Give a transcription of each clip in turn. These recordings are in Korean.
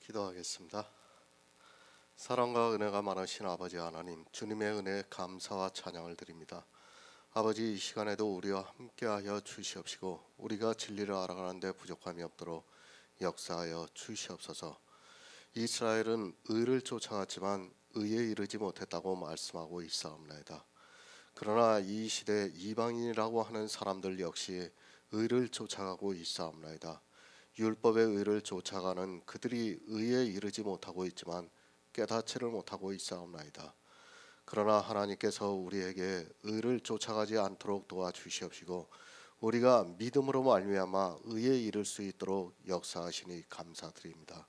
기도하겠습니다. 사랑과 은혜가 많으신 아버지 하나님, 주님의 은혜에 감사와 찬양을 드립니다. 아버지, 이 시간에도 우리와 함께하여 주시옵시고 우리가 진리를 알아가는 데 부족함이 없도록 역사하여 주시옵소서. 이스라엘은 의를 쫓아갔지만 의에 이르지 못했다고 말씀하고 있사옵나이다. 그러나 이 시대 이방인이라고 하는 사람들 역시 의를 쫓아가고 있사옵나이다. 율법의 의를 쫓아가는 그들이 의에 이르지 못하고 있지만 깨닫지를 못하고 있사옵나이다. 그러나 하나님께서 우리에게 의를 쫓아가지 않도록 도와주시옵시고 우리가 믿음으로 말미암아 의에 이를 수 있도록 역사하시니 감사드립니다.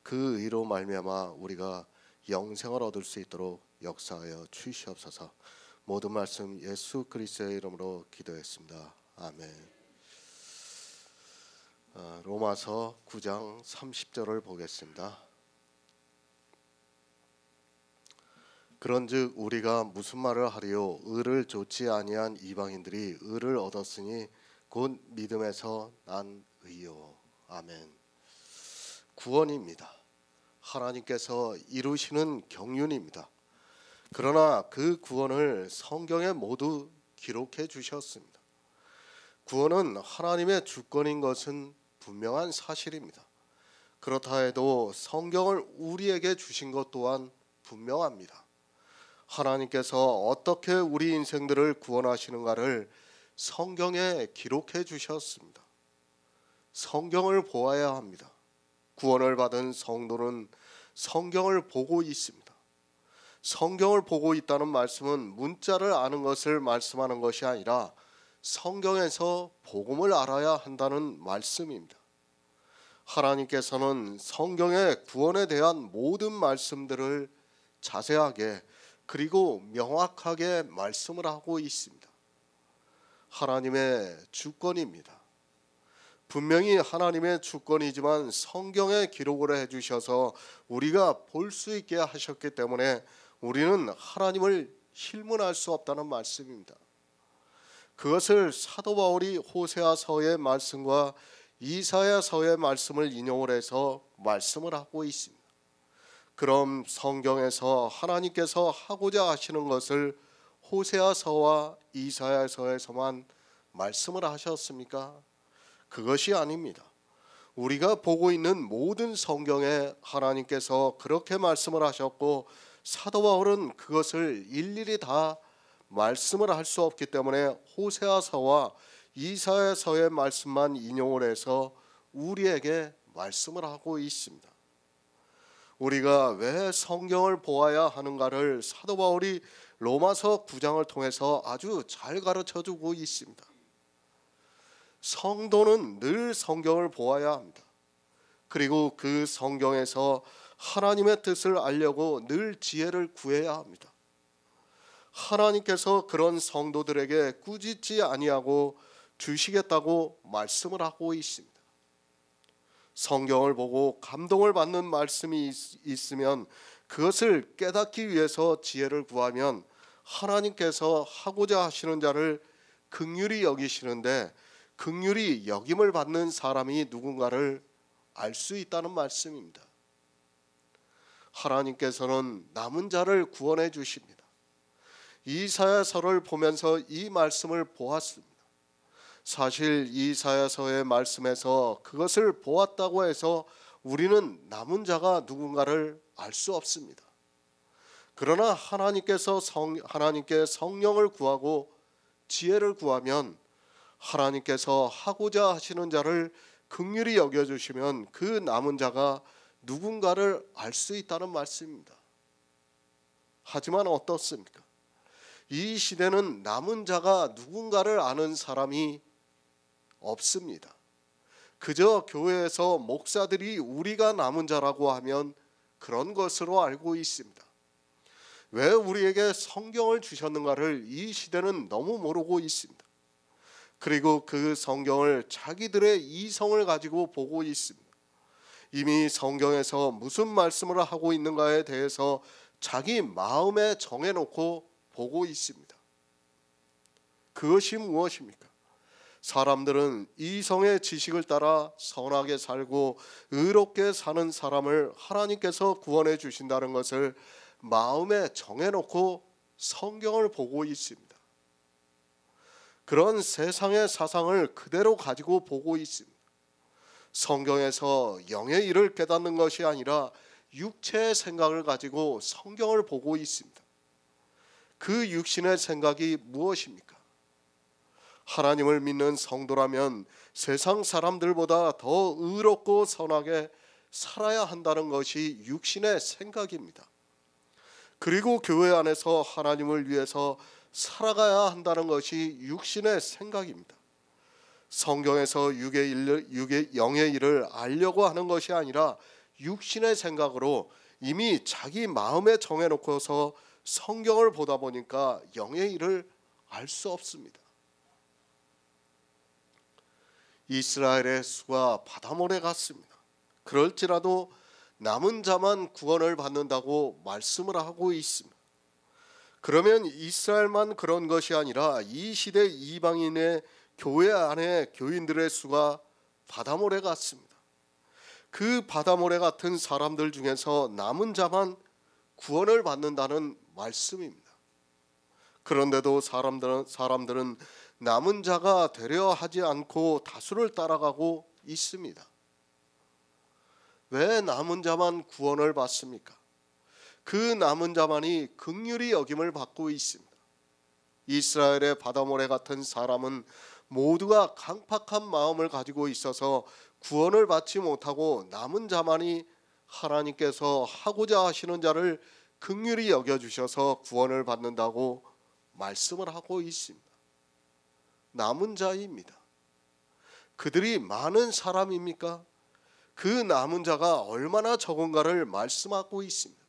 그 의로 말미암아 우리가 영생을 얻을 수 있도록 역사하여 주시옵소서. 모든 말씀 예수 그리스도의 이름으로 기도했습니다. 아멘. 로마서 9장 30절을 보겠습니다. 그런즉 우리가 무슨 말을 하리요? 의를 좇지 아니한 이방인들이 의를 얻었으니 곧 믿음에서 난 의요. 아멘. 구원입니다. 하나님께서 이루시는 경륜입니다. 그러나 그 구원을 성경에 모두 기록해 주셨습니다. 구원은 하나님의 주권인 것은 분명한 사실입니다. 그렇다 해도 성경을 우리에게 주신 것 또한 분명합니다. 하나님께서 어떻게 우리 인생들을 구원하시는가를 성경에 기록해 주셨습니다. 성경을 보아야 합니다. 구원을 받은 성도는 성경을 보고 있습니다. 성경을 보고 있다는 말씀은 문자를 아는 것을 말씀하는 것이 아니라 성경에서 복음을 알아야 한다는 말씀입니다. 하나님께서는 성경의 구원에 대한 모든 말씀들을 자세하게 그리고 명확하게 말씀을 하고 있습니다. 하나님의 주권입니다. 분명히 하나님의 주권이지만 성경에 기록을 해주셔서 우리가 볼 수 있게 하셨기 때문에 우리는 하나님을 힐문할 수 없다는 말씀입니다. 그것을 사도 바울이 호세아서의 말씀과 이사야서의 말씀을 인용을 해서 말씀을 하고 있습니다. 그럼 성경에서 하나님께서 하고자 하시는 것을 호세아서와 이사야서에서만 말씀을 하셨습니까? 그것이 아닙니다. 우리가 보고 있는 모든 성경에 하나님께서 그렇게 말씀을 하셨고 사도 바울은 그것을 일일이 다 말씀을 할 수 없기 때문에 호세아서와 이사야서의 말씀만 인용을 해서 우리에게 말씀을 하고 있습니다. 우리가 왜 성경을 보아야 하는가를 사도 바울이 로마서 9장을 통해서 아주 잘 가르쳐주고 있습니다. 성도는 늘 성경을 보아야 합니다. 그리고 그 성경에서 하나님의 뜻을 알려고 늘 지혜를 구해야 합니다. 하나님께서 그런 성도들에게 꾸짖지 아니하고 주시겠다고 말씀을 하고 있습니다. 성경을 보고 감동을 받는 말씀이 있으면 그것을 깨닫기 위해서 지혜를 구하면 하나님께서 하고자 하시는 자를 긍휼히 여기시는데 긍휼히 여김을 받는 사람이 누군가를 알 수 있다는 말씀입니다. 하나님께서는 남은 자를 구원해 주십니다. 이사야서를 보면서 이 말씀을 보았습니다. 사실 이사야서의 말씀에서 그것을 보았다고 해서 우리는 남은 자가 누군가를 알 수 없습니다. 그러나 하나님께 성령을 구하고 지혜를 구하면 하나님께서 하고자 하시는 자를 긍휼히 여겨주시면 그 남은 자가 누군가를 알 수 있다는 말씀입니다. 하지만 어떻습니까? 이 시대는 남은 자가 누군가를 아는 사람이 없습니다. 그저 교회에서 목사들이 우리가 남은 자라고 하면 그런 것으로 알고 있습니다. 왜 우리에게 성경을 주셨는가를 이 시대는 너무 모르고 있습니다. 그리고 그 성경을 자기들의 이성을 가지고 보고 있습니다. 이미 성경에서 무슨 말씀을 하고 있는가에 대해서 자기 마음에 정해놓고 보고 있습니다. 그것이 무엇입니까? 사람들은 이성의 지식을 따라 선하게 살고 의롭게 사는 사람을 하나님께서 구원해 주신다는 것을 마음에 정해놓고 성경을 보고 있습니다. 그런 세상의 사상을 그대로 가지고 보고 있습니다. 성경에서 영의 일을 깨닫는 것이 아니라 육체의 생각을 가지고 성경을 보고 있습니다. 그 육신의 생각이 무엇입니까? 하나님을 믿는 성도라면 세상 사람들보다 더 의롭고 선하게 살아야 한다는 것이 육신의 생각입니다. 그리고 교회 안에서 하나님을 위해서 살아가야 한다는 것이 육신의 생각입니다. 성경에서 영의 일을 알려고 하는 것이 아니라 육신의 생각으로 이미 자기 마음에 정해놓고서 성경을 보다 보니까 영의 일을 알 수 없습니다. 이스라엘의 수가 바다모래 같습니다. 그럴지라도 남은 자만 구원을 받는다고 말씀을 하고 있습니다. 그러면 이스라엘만 그런 것이 아니라 이 시대 이방인의 교회 안에 교인들의 수가 바다모래 같습니다. 그 바다모래 같은 사람들 중에서 남은 자만 구원을 받는다는 말씀입니다. 그런데도 사람들은 남은 자가 되려 하지 않고 다수를 따라가고 있습니다. 왜 남은 자만 구원을 받습니까? 그 남은 자만이 긍휼히 여김을 받고 있습니다. 이스라엘의 바다모래 같은 사람은 모두가 강팍한 마음을 가지고 있어서 구원을 받지 못하고 남은 자만이 하나님께서 하고자 하시는 자를 긍휼히 여겨주셔서 구원을 받는다고 말씀을 하고 있습니다. 남은 자입니다. 그들이 많은 사람입니까? 그 남은 자가 얼마나 적은가를 말씀하고 있습니다.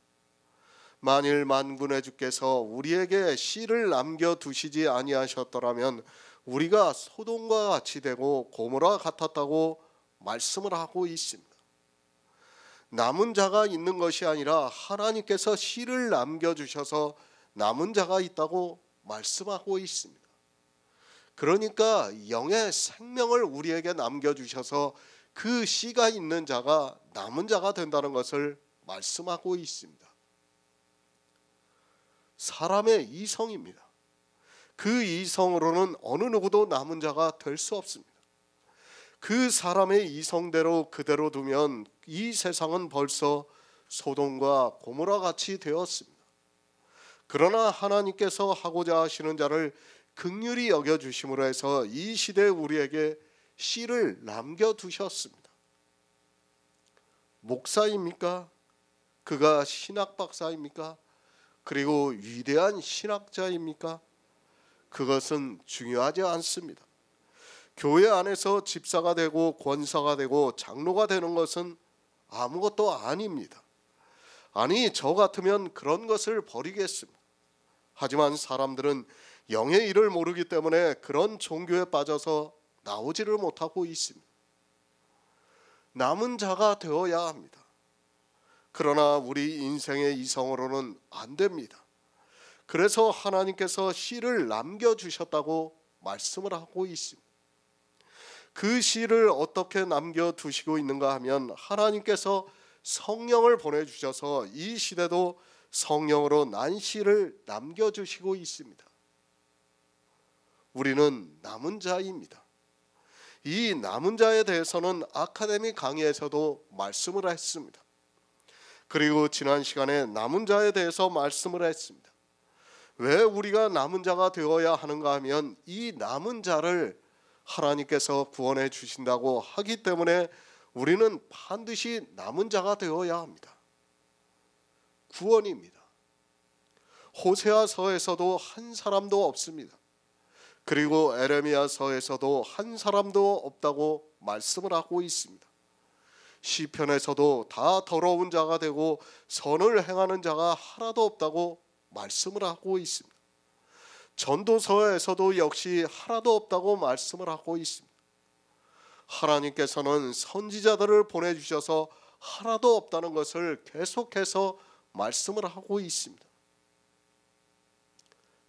만일 만군의 주께서 우리에게 씨를 남겨두시지 아니하셨더라면 우리가 소돔과 같이 되고 고모라 같았다고 말씀을 하고 있습니다. 남은 자가 있는 것이 아니라 하나님께서 씨를 남겨주셔서 남은 자가 있다고 말씀하고 있습니다. 그러니까 영의 생명을 우리에게 남겨주셔서 그 씨가 있는 자가 남은 자가 된다는 것을 말씀하고 있습니다. 사람의 이성입니다. 그 이성으로는 어느 누구도 남은 자가 될 수 없습니다. 그 사람의 이성대로 그대로 두면 이 세상은 벌써 소돔과 고모라 같이 되었습니다. 그러나 하나님께서 하고자 하시는 자를 긍휼히 여겨주심으로 해서 이 시대에 우리에게 씨를 남겨두셨습니다. 목사입니까? 그가 신학 박사입니까? 그리고 위대한 신학자입니까? 그것은 중요하지 않습니다. 교회 안에서 집사가 되고 권사가 되고 장로가 되는 것은 아무것도 아닙니다. 아니, 저 같으면 그런 것을 버리겠습니다. 하지만 사람들은 영의 일을 모르기 때문에 그런 종교에 빠져서 나오지를 못하고 있습니다. 남은 자가 되어야 합니다. 그러나 우리 인생의 이성으로는 안 됩니다. 그래서 하나님께서 씨를 남겨주셨다고 말씀을 하고 있습니다. 그 씨를 어떻게 남겨두시고 있는가 하면 하나님께서 성령을 보내주셔서 이 시대도 성령으로 난 씨를 남겨주시고 있습니다. 우리는 남은 자입니다. 이 남은 자에 대해서는 아카데미 강의에서도 말씀을 했습니다. 그리고 지난 시간에 남은 자에 대해서 말씀을 했습니다. 왜 우리가 남은 자가 되어야 하는가 하면 이 남은 자를 하나님께서 구원해 주신다고 하기 때문에 우리는 반드시 남은 자가 되어야 합니다. 구원입니다. 호세아서에서도 한 사람도 없습니다. 그리고 에레미야서에서도 한 사람도 없다고 말씀을 하고 있습니다. 시편에서도 다 더러운 자가 되고 선을 행하는 자가 하나도 없다고 말씀을 하고 있습니다. 전도서에서도 역시 하나도 없다고 말씀을 하고 있습니다. 하나님께서는 선지자들을 보내주셔서 하나도 없다는 것을 계속해서 말씀을 하고 있습니다.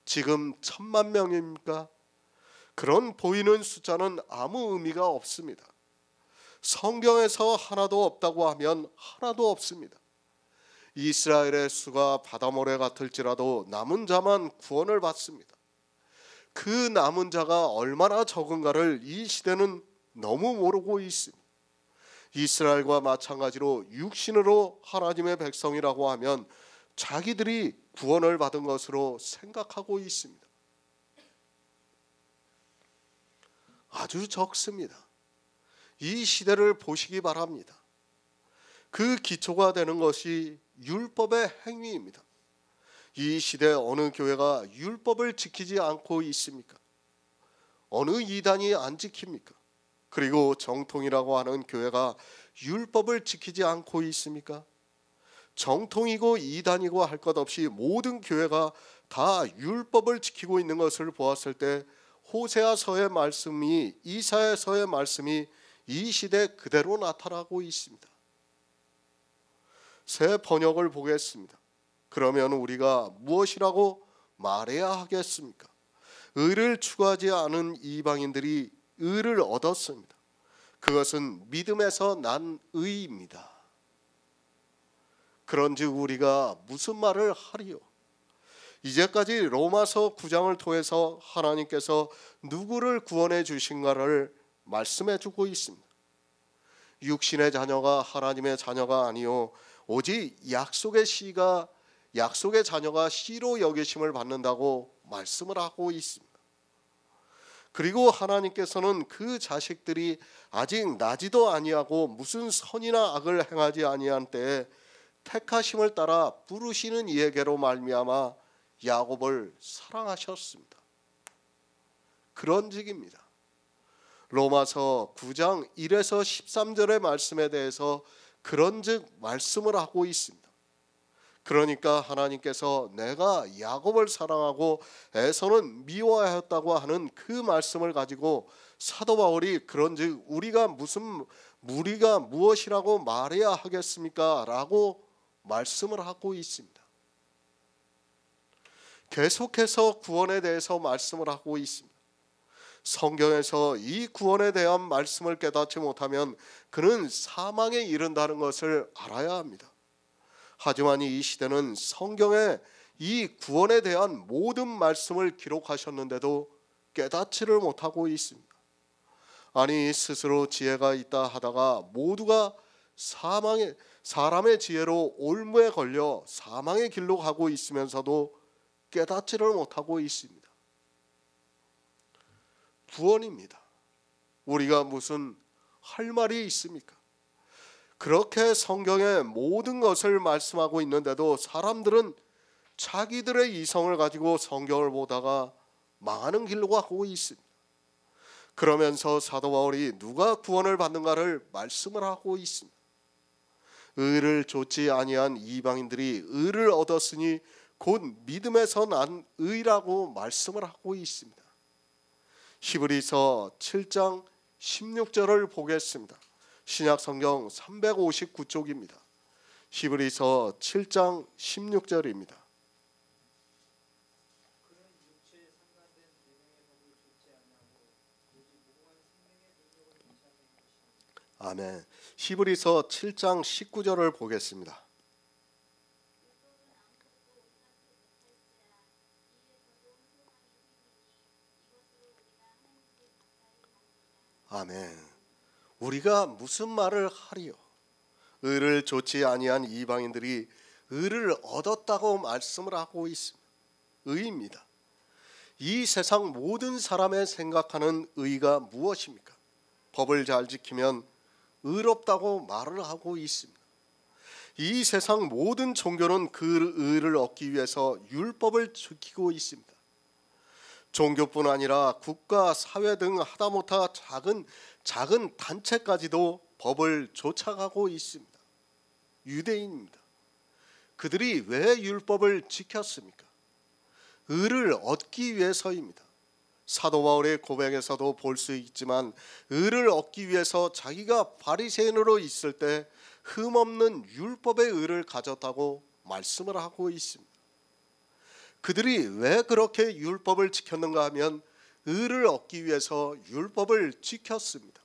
지금 1,000만 명입니까? 그런 보이는 숫자는 아무 의미가 없습니다. 성경에서 하나도 없다고 하면 하나도 없습니다. 이스라엘의 수가 바다모래 같을지라도 남은 자만 구원을 받습니다. 그 남은 자가 얼마나 적은가를 이 시대는 너무 모르고 있습니다. 이스라엘과 마찬가지로 육신으로 하나님의 백성이라고 하면 자기들이 구원을 받은 것으로 생각하고 있습니다. 아주 적습니다. 이 시대를 보시기 바랍니다. 그 기초가 되는 것이 율법의 행위입니다. 이 시대 어느 교회가 율법을 지키지 않고 있습니까? 어느 이단이 안 지킵니까? 그리고 정통이라고 하는 교회가 율법을 지키지 않고 있습니까? 정통이고 이단이고 할 것 없이 모든 교회가 다 율법을 지키고 있는 것을 보았을 때 호세아서의 말씀이, 이사야서의 말씀이 이 시대 그대로 나타나고 있습니다. 새 번역을 보겠습니다. 그러면 우리가 무엇이라고 말해야 하겠습니까? 의를 추구하지 않은 이방인들이 의를 얻었습니다. 그것은 믿음에서 난 의입니다. 그런즉 우리가 무슨 말을 하리요? 이제까지 로마서 9장을 통해서 하나님께서 누구를 구원해 주신가를 말씀해 주고 있습니다. 육신의 자녀가 하나님의 자녀가 아니요 오직 약속의 자녀가 씨로 여기심을 받는다고 말씀을 하고 있습니다. 그리고 하나님께서는 그 자식들이 아직 나지도 아니하고 무슨 선이나 악을 행하지 아니한 때에 택하심을 따라 부르시는 이에게로 말미암아 야곱을 사랑하셨습니다. 그런즉입니다. 로마서 9장 1에서 13절의 말씀에 대해서 그런즉 말씀을 하고 있습니다. 그러니까 하나님께서 내가 야곱을 사랑하고 에서는 미워하였다고 하는 그 말씀을 가지고 사도 바울이 그런즉 우리가 무엇이라고 말해야 하겠습니까? 라고 말씀을 하고 있습니다. 계속해서 구원에 대해서 말씀을 하고 있습니다. 성경에서 이 구원에 대한 말씀을 깨닫지 못하면 그는 사망에 이른다는 것을 알아야 합니다. 하지만 이 시대는 성경에 이 구원에 대한 모든 말씀을 기록하셨는데도 깨닫지를 못하고 있습니다. 아니 스스로 지혜가 있다 하다가 모두가 사람의 지혜로 올무에 걸려 사망의 길로 가고 있으면서도 깨닫지를 못하고 있습니다. 구원입니다. 우리가 무슨 할 말이 있습니까? 그렇게 성경의 모든 것을 말씀하고 있는데도 사람들은 자기들의 이성을 가지고 성경을 보다가 망하는 길로 가고 있습니다. 그러면서 사도 바울이 누가 구원을 받는가를 말씀을 하고 있습니다. 의를 좇지 아니한 이방인들이 의를 얻었으니 곧 믿음에서 난 의라고 말씀을 하고 있습니다. 히브리서 7장 16절을 보겠습니다. 신약성경 359쪽입니다. 히브리서 7장 16절입니다. 아멘. 히브리서 7장 19절을 보겠습니다. 아멘. 우리가 무슨 말을 하리요? 의를 좇지 아니한 이방인들이 의를 얻었다고 말씀을 하고 있습니다. 의입니다. 이 세상 모든 사람의 생각하는 의가 무엇입니까? 법을 잘 지키면 의롭다고 말을 하고 있습니다. 이 세상 모든 종교는 그 의를 얻기 위해서 율법을 지키고 있습니다. 종교뿐 아니라 국가, 사회 등 하다못해 작은 단체까지도 법을 쫓아가고 있습니다. 유대인입니다. 그들이 왜 율법을 지켰습니까? 의를 얻기 위해서입니다. 사도 바울의 고백에서도 볼 수 있지만 의를 얻기 위해서 자기가 바리새인으로 있을 때 흠없는 율법의 의를 가졌다고 말씀을 하고 있습니다. 그들이 왜 그렇게 율법을 지켰는가 하면 의를 얻기 위해서 율법을 지켰습니다.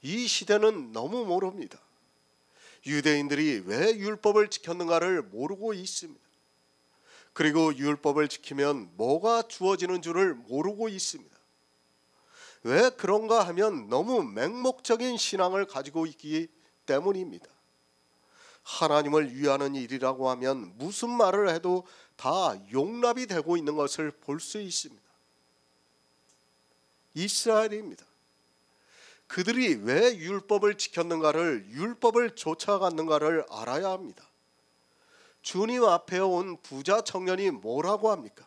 이 시대는 너무 모릅니다. 유대인들이 왜 율법을 지켰는가를 모르고 있습니다. 그리고 율법을 지키면 뭐가 주어지는 줄을 모르고 있습니다. 왜 그런가 하면 너무 맹목적인 신앙을 가지고 있기 때문입니다. 하나님을 위하는 일이라고 하면 무슨 말을 해도 다 용납이 되고 있는 것을 볼 수 있습니다. 이스라엘입니다. 그들이 왜 율법을 지켰는가를, 율법을 쫓아갔는가를 알아야 합니다. 주님 앞에 온 부자 청년이 뭐라고 합니까?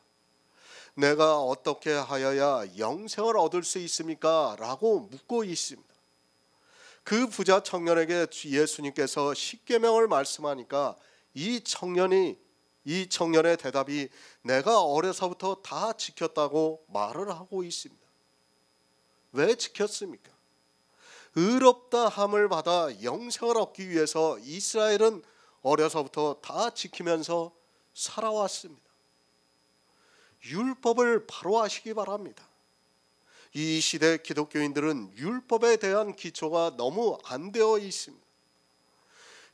내가 어떻게 하여야 영생을 얻을 수 있습니까? 라고 묻고 있습니다. 그 부자 청년에게 예수님께서 십계명을 말씀하니까 이 청년의 대답이 내가 어려서부터 다 지켰다고 말을 하고 있습니다. 왜 지켰습니까? 의롭다 함을 받아 영생을 얻기 위해서 이스라엘은 어려서부터 다 지키면서 살아왔습니다. 율법을 바로 하시기 바랍니다. 이 시대 기독교인들은 율법에 대한 기초가 너무 안 되어 있습니다.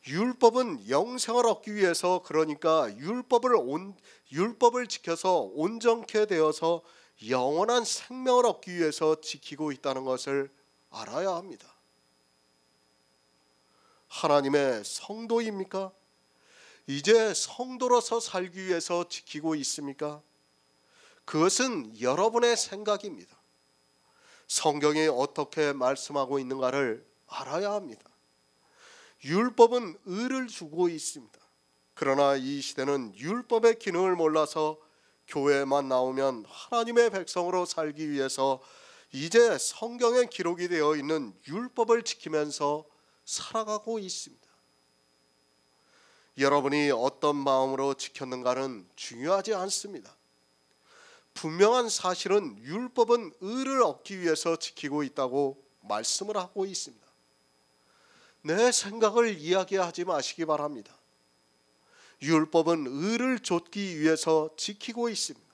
율법은 영생을 얻기 위해서, 그러니까 율법을 지켜서 온전케 되어서 영원한 생명을 얻기 위해서 지키고 있다는 것을 알아야 합니다. 하나님의 성도입니까? 이제 성도로서 살기 위해서 지키고 있습니까? 그것은 여러분의 생각입니다. 성경이 어떻게 말씀하고 있는가를 알아야 합니다. 율법은 의를 주고 있습니다. 그러나 이 시대는 율법의 기능을 몰라서 교회만 나오면 하나님의 백성으로 살기 위해서 이제 성경에 기록이 되어 있는 율법을 지키면서 살아가고 있습니다. 여러분이 어떤 마음으로 지켰는가는 중요하지 않습니다. 분명한 사실은 율법은 의를 얻기 위해서 지키고 있다고 말씀을 하고 있습니다. 내 생각을 이야기하지 마시기 바랍니다. 율법은 의를 좇기 위해서 지키고 있습니다.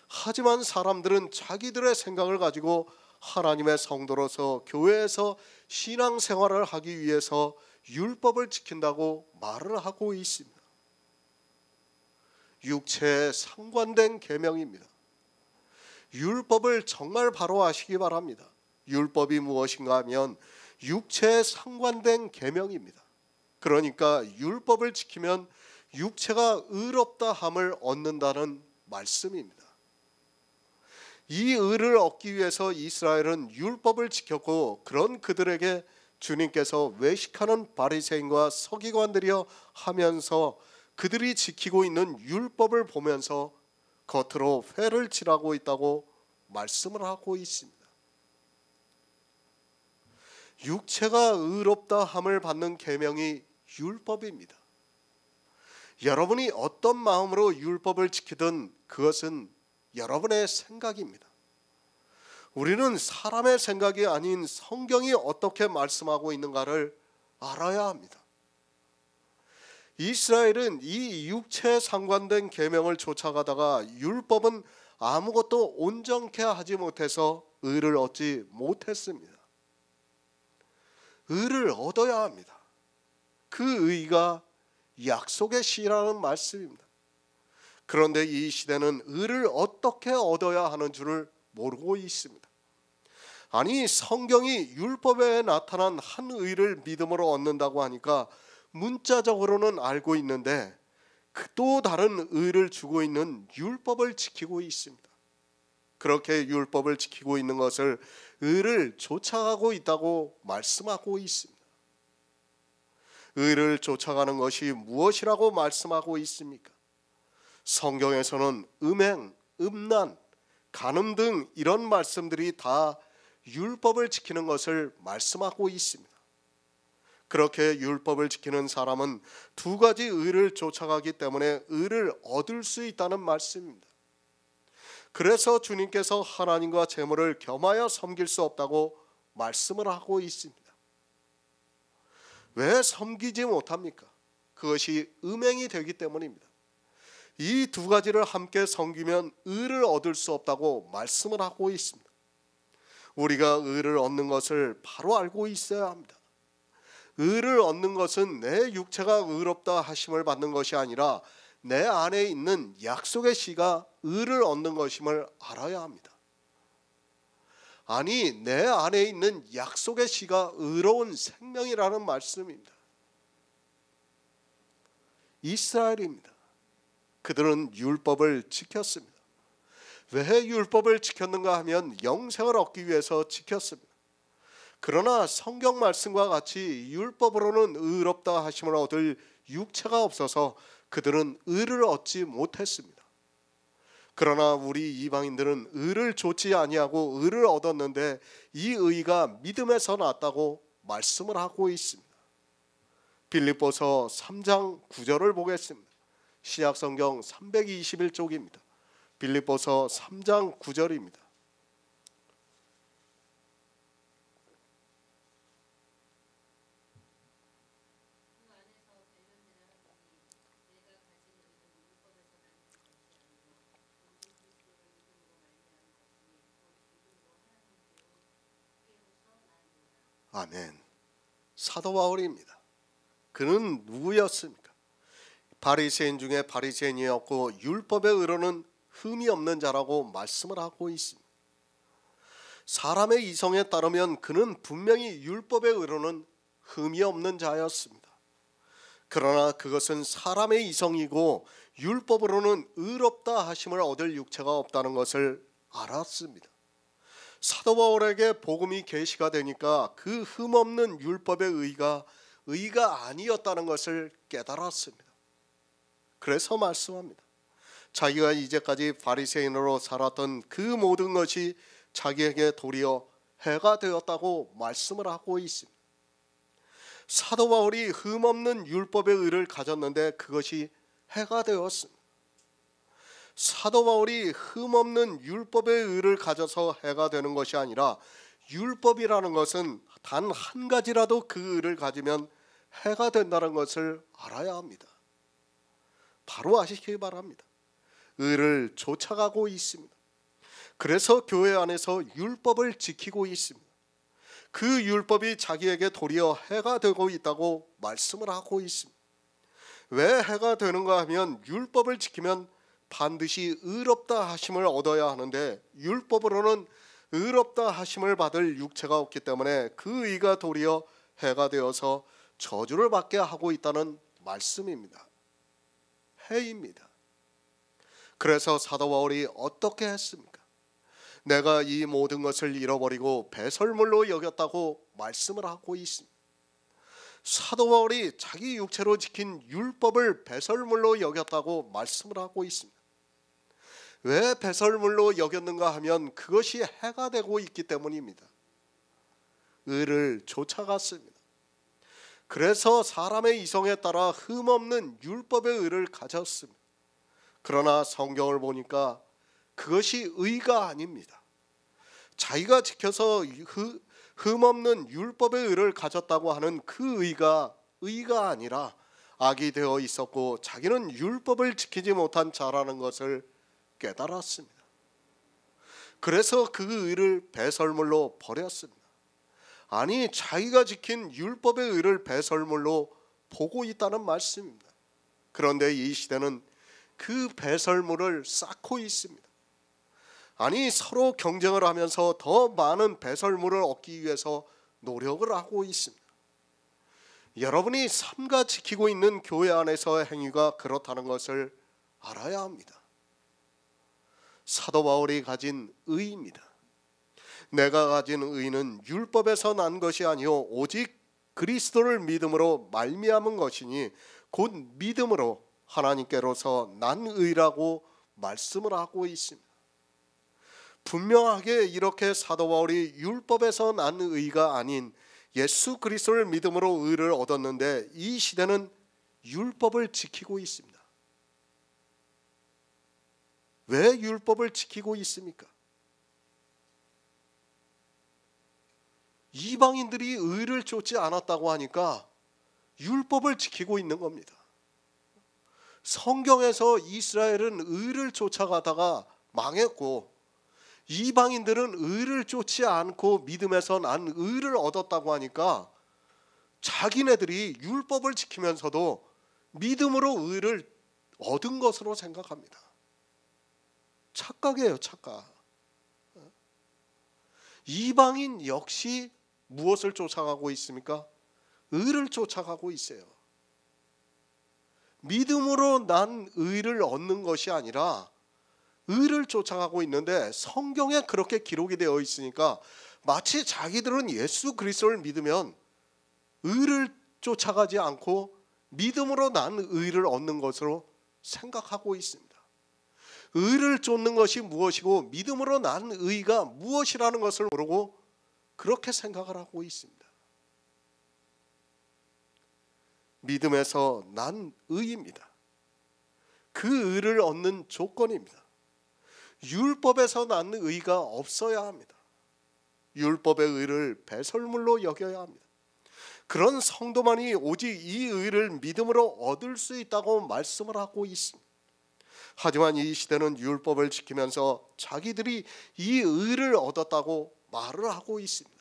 하지만 사람들은 자기들의 생각을 가지고 하나님의 성도로서 교회에서 신앙생활을 하기 위해서 율법을 지킨다고 말을 하고 있습니다. 육체에 상관된 계명입니다. 율법을 정말 바로 아시기 바랍니다. 율법이 무엇인가 하면 육체에 상관된 계명입니다. 그러니까 율법을 지키면 육체가 의롭다 함을 얻는다는 말씀입니다. 이 의를 얻기 위해서 이스라엘은 율법을 지켰고, 그런 그들에게 주님께서 외식하는 바리새인과 서기관들이여 하면서 그들이 지키고 있는 율법을 보면서 겉으로 회를 칠하고 있다고 말씀을 하고 있습니다. 육체가 의롭다 함을 받는 계명이 율법입니다. 여러분이 어떤 마음으로 율법을 지키든 그것은 여러분의 생각입니다. 우리는 사람의 생각이 아닌 성경이 어떻게 말씀하고 있는가를 알아야 합니다. 이스라엘은 이 육체에 상관된 계명을 쫓아가다가 율법은 아무것도 온전케 하지 못해서 의를 얻지 못했습니다. 의를 얻어야 합니다. 그 의가 약속의 씨라는 말씀입니다. 그런데 이 시대는 의를 어떻게 얻어야 하는 줄을 모르고 있습니다. 아니, 성경이 율법에 나타난 한 의를 믿음으로 얻는다고 하니까 문자적으로는 알고 있는데 또 다른 의를 주고 있는 율법을 지키고 있습니다. 그렇게 율법을 지키고 있는 것을 의를 쫓아가고 있다고 말씀하고 있습니다. 의를 쫓아가는 것이 무엇이라고 말씀하고 있습니까? 성경에서는 음행, 음란, 간음 등 이런 말씀들이 다 율법을 지키는 것을 말씀하고 있습니다. 그렇게 율법을 지키는 사람은 두 가지 의를 쫓아가기 때문에 의를 얻을 수 있다는 말씀입니다. 그래서 주님께서 하나님과 재물을 겸하여 섬길 수 없다고 말씀을 하고 있습니다. 왜 섬기지 못합니까? 그것이 음행이 되기 때문입니다. 이 두 가지를 함께 섬기면 의를 얻을 수 없다고 말씀을 하고 있습니다. 우리가 의를 얻는 것을 바로 알고 있어야 합니다. 의를 얻는 것은 내 육체가 의롭다 하심을 받는 것이 아니라 내 안에 있는 약속의 씨가 의를 얻는 것임을 알아야 합니다. 아니, 내 안에 있는 약속의 씨가 의로운 생명이라는 말씀입니다. 이스라엘입니다. 그들은 율법을 지켰습니다. 왜 율법을 지켰는가 하면 영생을 얻기 위해서 지켰습니다. 그러나 성경 말씀과 같이 율법으로는 의롭다 하심을 얻을 육체가 없어서 그들은 의를 얻지 못했습니다. 그러나 우리 이방인들은 의를 좇지 아니하고 의를 얻었는데 이 의가 믿음에서 났다고 말씀을 하고 있습니다. 빌립보서 3장 9절을 보겠습니다. 신약성경 321쪽입니다. 빌립보서 3장 9절입니다. 아멘. 사도 바울입니다. 그는 누구였습니까? 바리새인 중에 바리새인이었고 율법의 의로는 흠이 없는 자라고 말씀을 하고 있습니다. 사람의 이성에 따르면 그는 분명히 율법의 의로는 흠이 없는 자였습니다. 그러나 그것은 사람의 이성이고 율법으로는 의롭다 하심을 얻을 육체가 없다는 것을 알았습니다. 사도 바울에게 복음이 계시가 되니까 그 흠없는 율법의 의가 아니었다는 것을 깨달았습니다. 그래서 말씀합니다. 자기가 이제까지 바리새인으로 살았던 그 모든 것이 자기에게 도리어 해가 되었다고 말씀을 하고 있습니다. 사도 바울이 흠없는 율법의 의를 가졌는데 그것이 해가 되었습니다. 사도 바울이 흠없는 율법의 의를 가져서 해가 되는 것이 아니라 율법이라는 것은 단 한 가지라도 그 의를 가지면 해가 된다는 것을 알아야 합니다. 바로 아시기 바랍니다. 의를 쫓아가고 있습니다. 그래서 교회 안에서 율법을 지키고 있습니다. 그 율법이 자기에게 도리어 해가 되고 있다고 말씀을 하고 있습니다. 왜 해가 되는가 하면 율법을 지키면 반드시 의롭다 하심을 얻어야 하는데 율법으로는 의롭다 하심을 받을 육체가 없기 때문에 그 의가 도리어 해가 되어서 저주를 받게 하고 있다는 말씀입니다. 해입니다. 그래서 사도 바울이 어떻게 했습니까? 내가 이 모든 것을 잃어버리고 배설물로 여겼다고 말씀을 하고 있습니다. 사도 바울이 자기 육체로 지킨 율법을 배설물로 여겼다고 말씀을 하고 있습니다. 왜 배설물로 여겼는가 하면 그것이 해가 되고 있기 때문입니다. 의를 쫓아갔습니다. 그래서 사람의 이성에 따라 흠없는 율법의 의를 가졌습니다. 그러나 성경을 보니까 그것이 의가 아닙니다. 자기가 지켜서 흠없는 율법의 의를 가졌다고 하는 그 의가 아니라 악이 되어 있었고 자기는 율법을 지키지 못한 자라는 것을 깨달았습니다. 그래서 그 의를 배설물로 버렸습니다. 아니, 자기가 지킨 율법의 의를 배설물로 보고 있다는 말씀입니다. 그런데 이 시대는 그 배설물을 쌓고 있습니다. 아니, 서로 경쟁을 하면서 더 많은 배설물을 얻기 위해서 노력을 하고 있습니다. 여러분이 삼가 지키고 있는 교회 안에서의 행위가 그렇다는 것을 알아야 합니다. 사도 바울이 가진 의입니다. 내가 가진 의는 율법에서 난 것이 아니요 오직 그리스도를 믿음으로 말미암은 것이니 곧 믿음으로 하나님께로서 난 의라고 말씀을 하고 있습니다. 분명하게 이렇게 사도 바울이 율법에서 난 의가 아닌 예수 그리스도를 믿음으로 의를 얻었는데 이 시대는 율법을 지키고 있습니다. 왜 율법을 지키고 있습니까? 이방인들이 의를 쫓지 않았다고 하니까 율법을 지키고 있는 겁니다. 성경에서 이스라엘은 의를 쫓아가다가 망했고 이방인들은 의를 쫓지 않고 믿음에서 난 의를 얻었다고 하니까 자기네들이 율법을 지키면서도 믿음으로 의를 얻은 것으로 생각합니다. 착각이에요, 착각. 이방인 역시 무엇을 쫓아가고 있습니까? 의를 쫓아가고 있어요. 믿음으로 난 의를 얻는 것이 아니라 의를 쫓아가고 있는데 성경에 그렇게 기록이 되어 있으니까 마치 자기들은 예수 그리스도를 믿으면 의를 쫓아가지 않고 믿음으로 난 의를 얻는 것으로 생각하고 있습니다. 의를 쫓는 것이 무엇이고 믿음으로 난 의가 무엇이라는 것을 모르고 그렇게 생각을 하고 있습니다. 믿음에서 난 의입니다. 그 의를 얻는 조건입니다. 율법에서 난 의가 없어야 합니다. 율법의 의를 배설물로 여겨야 합니다. 그런 성도만이 오직 이 의를 믿음으로 얻을 수 있다고 말씀을 하고 있습니다. 하지만 이 시대는 율법을 지키면서 자기들이 이 의를 얻었다고 말을 하고 있습니다.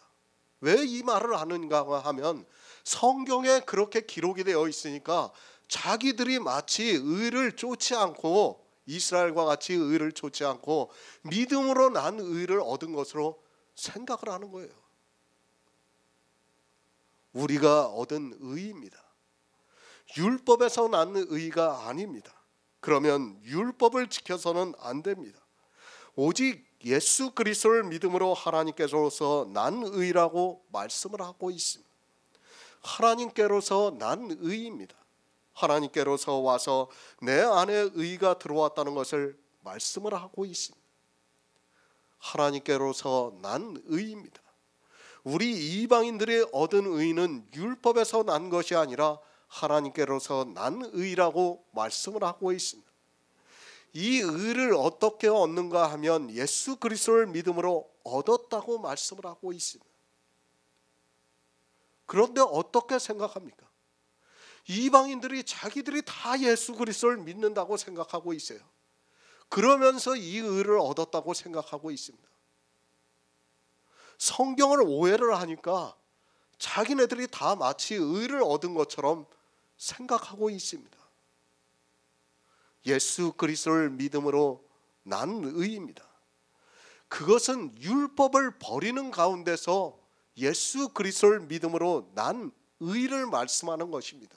왜 이 말을 하는가 하면 성경에 그렇게 기록이 되어 있으니까 자기들이 마치 의를 쫓지 않고 이스라엘과 같이 의를 쫓지 않고 믿음으로 난 의를 얻은 것으로 생각을 하는 거예요. 우리가 얻은 의입니다. 율법에서 난 의가 아닙니다. 그러면 율법을 지켜서는 안 됩니다. 오직 예수 그리스도를 믿음으로 하나님께로서 난 의라고 말씀을 하고 있습니다. 하나님께로서 난 의입니다. 하나님께로서 와서 내 안에 의가 들어왔다는 것을 말씀을 하고 있습니다. 하나님께로서 난 의입니다. 우리 이방인들이 얻은 의는 율법에서 난 것이 아니라 하나님께로서 난 의라고 말씀을 하고 있습니다. 이 의를 어떻게 얻는가 하면 예수 그리스도를 믿음으로 얻었다고 말씀을 하고 있습니다. 그런데 어떻게 생각합니까? 이방인들이 자기들이 다 예수 그리스도를 믿는다고 생각하고 있어요. 그러면서 이 의를 얻었다고 생각하고 있습니다. 성경을 오해를 하니까 자기네들이 다 마치 의를 얻은 것처럼 생각하고 있습니다. 예수 그리스도를 믿음으로 난 의입니다. 그것은 율법을 버리는 가운데서 예수 그리스도를 믿음으로 난 의를 말씀하는 것입니다.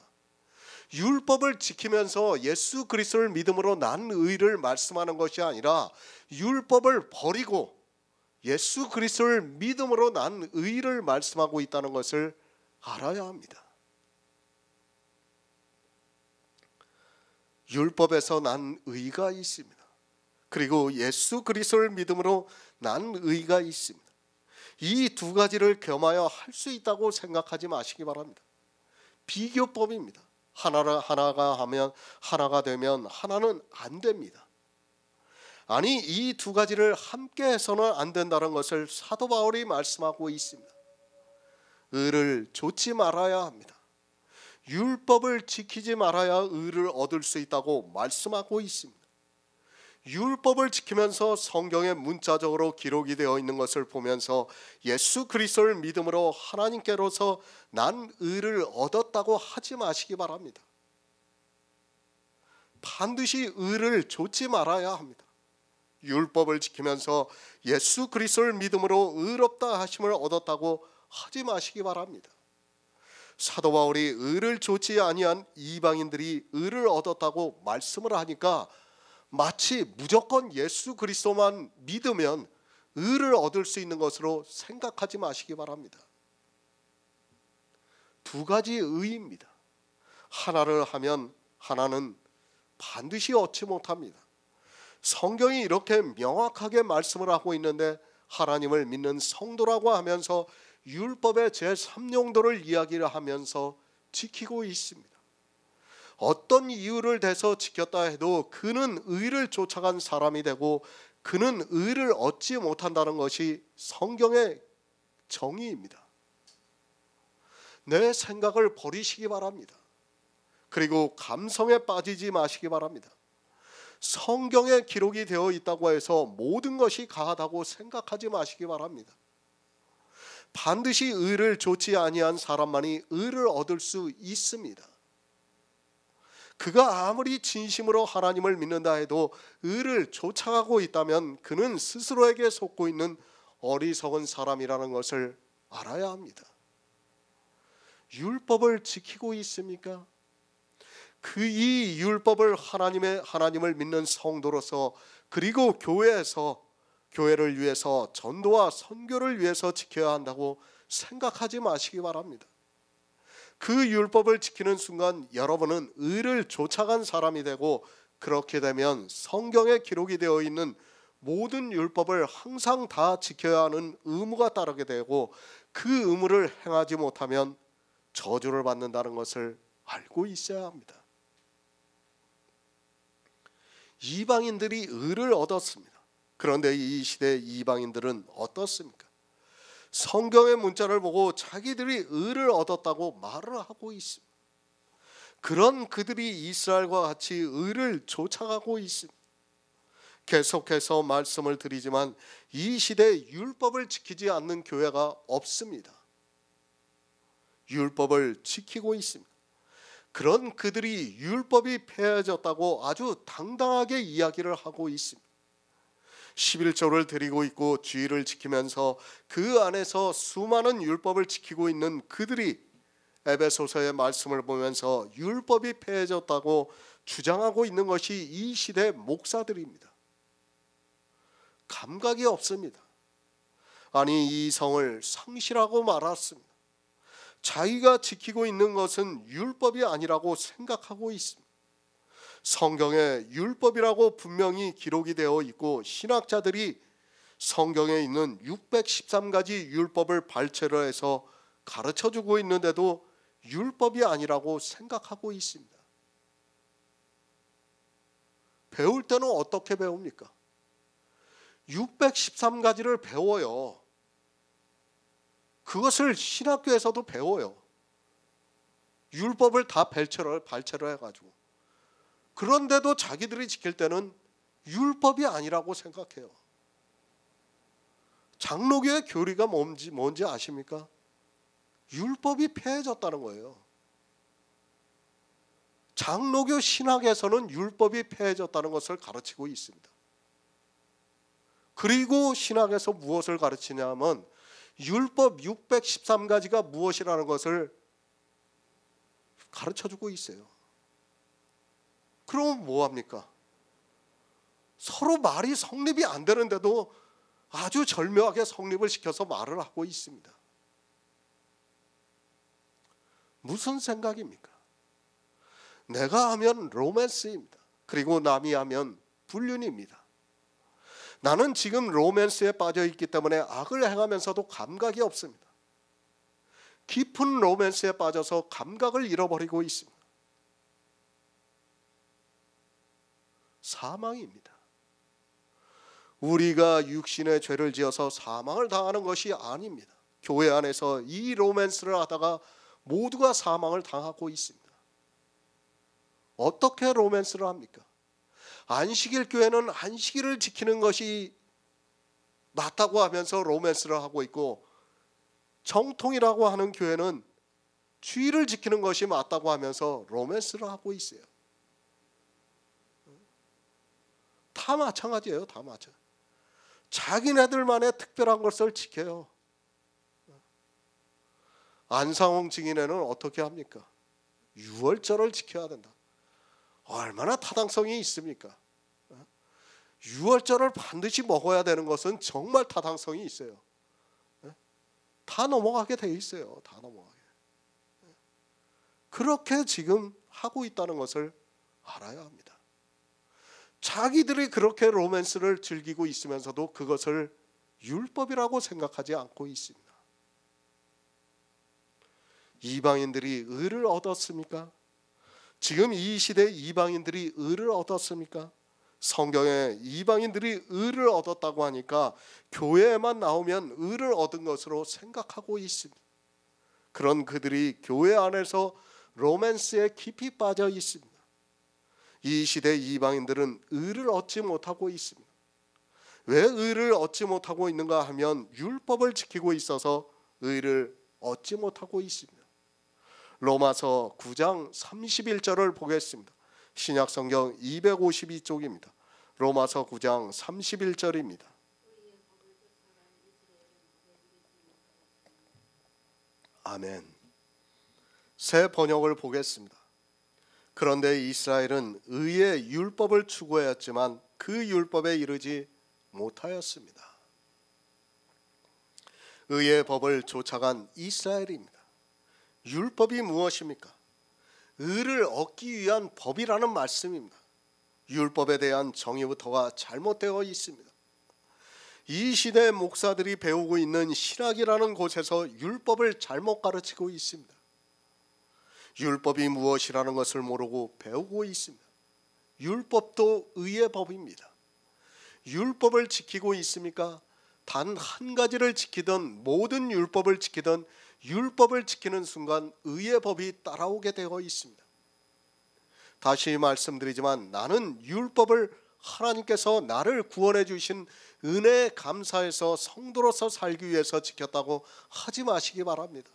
율법을 지키면서 예수 그리스도를 믿음으로 난 의를 말씀하는 것이 아니라 율법을 버리고 예수 그리스도를 믿음으로 난 의를 말씀하고 있다는 것을 알아야 합니다. 율법에서 난 의가 있습니다. 그리고 예수 그리스도를 믿음으로 난 의가 있습니다. 이 두 가지를 겸하여 할 수 있다고 생각하지 마시기 바랍니다. 비교법입니다. 하나가 하면 하나가 되면 하나는 안 됩니다. 아니 이 두 가지를 함께 해서는 안 된다는 것을 사도 바울이 말씀하고 있습니다. 의를 좇지 말아야 합니다. 율법을 지키지 말아야 의를 얻을 수 있다고 말씀하고 있습니다. 율법을 지키면서 성경에 문자적으로 기록이 되어 있는 것을 보면서 예수 그리스도를 믿음으로 하나님께로서 난 의를 얻었다고 하지 마시기 바랍니다. 반드시 의를 좇지 말아야 합니다. 율법을 지키면서 예수 그리스도를 믿음으로 의롭다 하심을 얻었다고 하지 마시기 바랍니다. 사도 바울이 의를 좇지 아니한 이방인들이 의를 얻었다고 말씀을 하니까 마치 무조건 예수 그리스도만 믿으면 의를 얻을 수 있는 것으로 생각하지 마시기 바랍니다. 두 가지 의입니다. 하나를 하면 하나는 반드시 얻지 못합니다. 성경이 이렇게 명확하게 말씀을 하고 있는데 하나님을 믿는 성도라고 하면서 율법의 제3용도를 이야기를 하면서 지키고 있습니다. 어떤 이유를 대서 지켰다 해도 그는 의를 쫓아간 사람이 되고 그는 의를 얻지 못한다는 것이 성경의 정의입니다. 내 생각을 버리시기 바랍니다. 그리고 감성에 빠지지 마시기 바랍니다. 성경에 기록이 되어 있다고 해서 모든 것이 가하다고 생각하지 마시기 바랍니다. 반드시 의를 좇지 아니한 사람만이 의를 얻을 수 있습니다. 그가 아무리 진심으로 하나님을 믿는다 해도 의를 좇아가고 있다면 그는 스스로에게 속고 있는 어리석은 사람이라는 것을 알아야 합니다. 율법을 지키고 있습니까? 이 율법을 하나님을 믿는 성도로서, 그리고 교회를 위해서, 전도와 선교를 위해서 지켜야 한다고 생각하지 마시기 바랍니다. 그 율법을 지키는 순간 여러분은 의를 좇아간 사람이 되고, 그렇게 되면 성경에 기록이 되어 있는 모든 율법을 항상 다 지켜야 하는 의무가 따르게 되고, 그 의무를 행하지 못하면 저주를 받는다는 것을 알고 있어야 합니다. 이방인들이 의를 얻었습니다. 그런데 이 시대 이방인들은 어떻습니까? 성경의 문자를 보고 자기들이 의를 얻었다고 말을 하고 있습니다. 그런 그들이 이스라엘과 같이 의를 좇아가고 있습니다. 계속해서 말씀을 드리지만 이 시대에 율법을 지키지 않는 교회가 없습니다. 율법을 지키고 있습니다. 그런 그들이 율법이 폐해졌다고 아주 당당하게 이야기를 하고 있습니다. 11조를 드리고 있고 주의를 지키면서 그 안에서 수많은 율법을 지키고 있는 그들이 에베소서의 말씀을 보면서 율법이 폐해졌다고 주장하고 있는 것이 이 시대 목사들입니다. 감각이 없습니다. 아니, 이 성을 상실하고 말았습니다. 자기가 지키고 있는 것은 율법이 아니라고 생각하고 있습니다. 성경에 율법이라고 분명히 기록이 되어 있고, 신학자들이 성경에 있는 613가지 율법을 발췌를 해서 가르쳐주고 있는데도 율법이 아니라고 생각하고 있습니다. 배울 때는 어떻게 배웁니까? 613가지를 배워요. 그것을 신학교에서도 배워요. 율법을 다 발췌를 해가지고. 그런데도 자기들이 지킬 때는 율법이 아니라고 생각해요. 장로교의 교리가 뭔지 아십니까? 율법이 폐해졌다는 거예요. 장로교 신학에서는 율법이 폐해졌다는 것을 가르치고 있습니다. 그리고 신학에서 무엇을 가르치냐면 율법 613가지가 무엇이라는 것을 가르쳐주고 있어요. 그럼 뭐합니까? 서로 말이 성립이 안 되는데도 아주 절묘하게 성립을 시켜서 말을 하고 있습니다. 무슨 생각입니까? 내가 하면 로맨스입니다. 그리고 남이 하면 불륜입니다. 나는 지금 로맨스에 빠져 있기 때문에 악을 행하면서도 감각이 없습니다. 깊은 로맨스에 빠져서 감각을 잃어버리고 있습니다. 사망입니다. 우리가 육신의 죄를 지어서 사망을 당하는 것이 아닙니다. 교회 안에서 이 로맨스를 하다가 모두가 사망을 당하고 있습니다. 어떻게 로맨스를 합니까? 안식일 교회는 안식일을 지키는 것이 맞다고 하면서 로맨스를 하고 있고, 정통이라고 하는 교회는 주의를 지키는 것이 맞다고 하면서 로맨스를 하고 있어요. 다 마찬가지예요. 다 마찬가지. 자기네들만의 특별한 것을 지켜요. 안상홍 증인회는 어떻게 합니까? 유월절을 지켜야 된다. 얼마나 타당성이 있습니까? 유월절을 반드시 먹어야 되는 것은 정말 타당성이 있어요. 다 넘어가게 돼 있어요. 다 넘어가게. 그렇게 지금 하고 있다는 것을 알아야 합니다. 자기들이 그렇게 로맨스를 즐기고 있으면서도 그것을 율법이라고 생각하지 않고 있습니다. 이방인들이 의를 얻었습니까? 지금 이 시대 이방인들이 의를 얻었습니까? 성경에 이방인들이 의를 얻었다고 하니까 교회에만 나오면 의를 얻은 것으로 생각하고 있습니다. 그런 그들이 교회 안에서 로맨스에 깊이 빠져 있습니다. 이 시대 이방인들은 의를 얻지 못하고 있습니다. 왜 의를 얻지 못하고 있는가 하면 율법을 지키고 있어서 의를 얻지 못하고 있습니다. 로마서 9장 31절을 보겠습니다. 신약성경 252쪽입니다. 로마서 9장 31절입니다. 아멘. 새 번역을 보겠습니다. 그런데 이스라엘은 의의 율법을 추구하였지만 그 율법에 이르지 못하였습니다. 의의 법을 쫓아간 이스라엘입니다. 율법이 무엇입니까? 의를 얻기 위한 법이라는 말씀입니다. 율법에 대한 정의부터가 잘못되어 있습니다. 이 시대 목사들이 배우고 있는 신학이라는 곳에서 율법을 잘못 가르치고 있습니다. 율법이 무엇이라는 것을 모르고 배우고 있습니다. 율법도 의의 법입니다. 율법을 지키고 있습니까? 단 한 가지를 지키던 모든 율법을 지키던 율법을 지키는 순간 의의 법이 따라오게 되어 있습니다. 다시 말씀드리지만 나는 율법을 하나님께서 나를 구원해 주신 은혜에 감사해서 성도로서 살기 위해서 지켰다고 하지 마시기 바랍니다.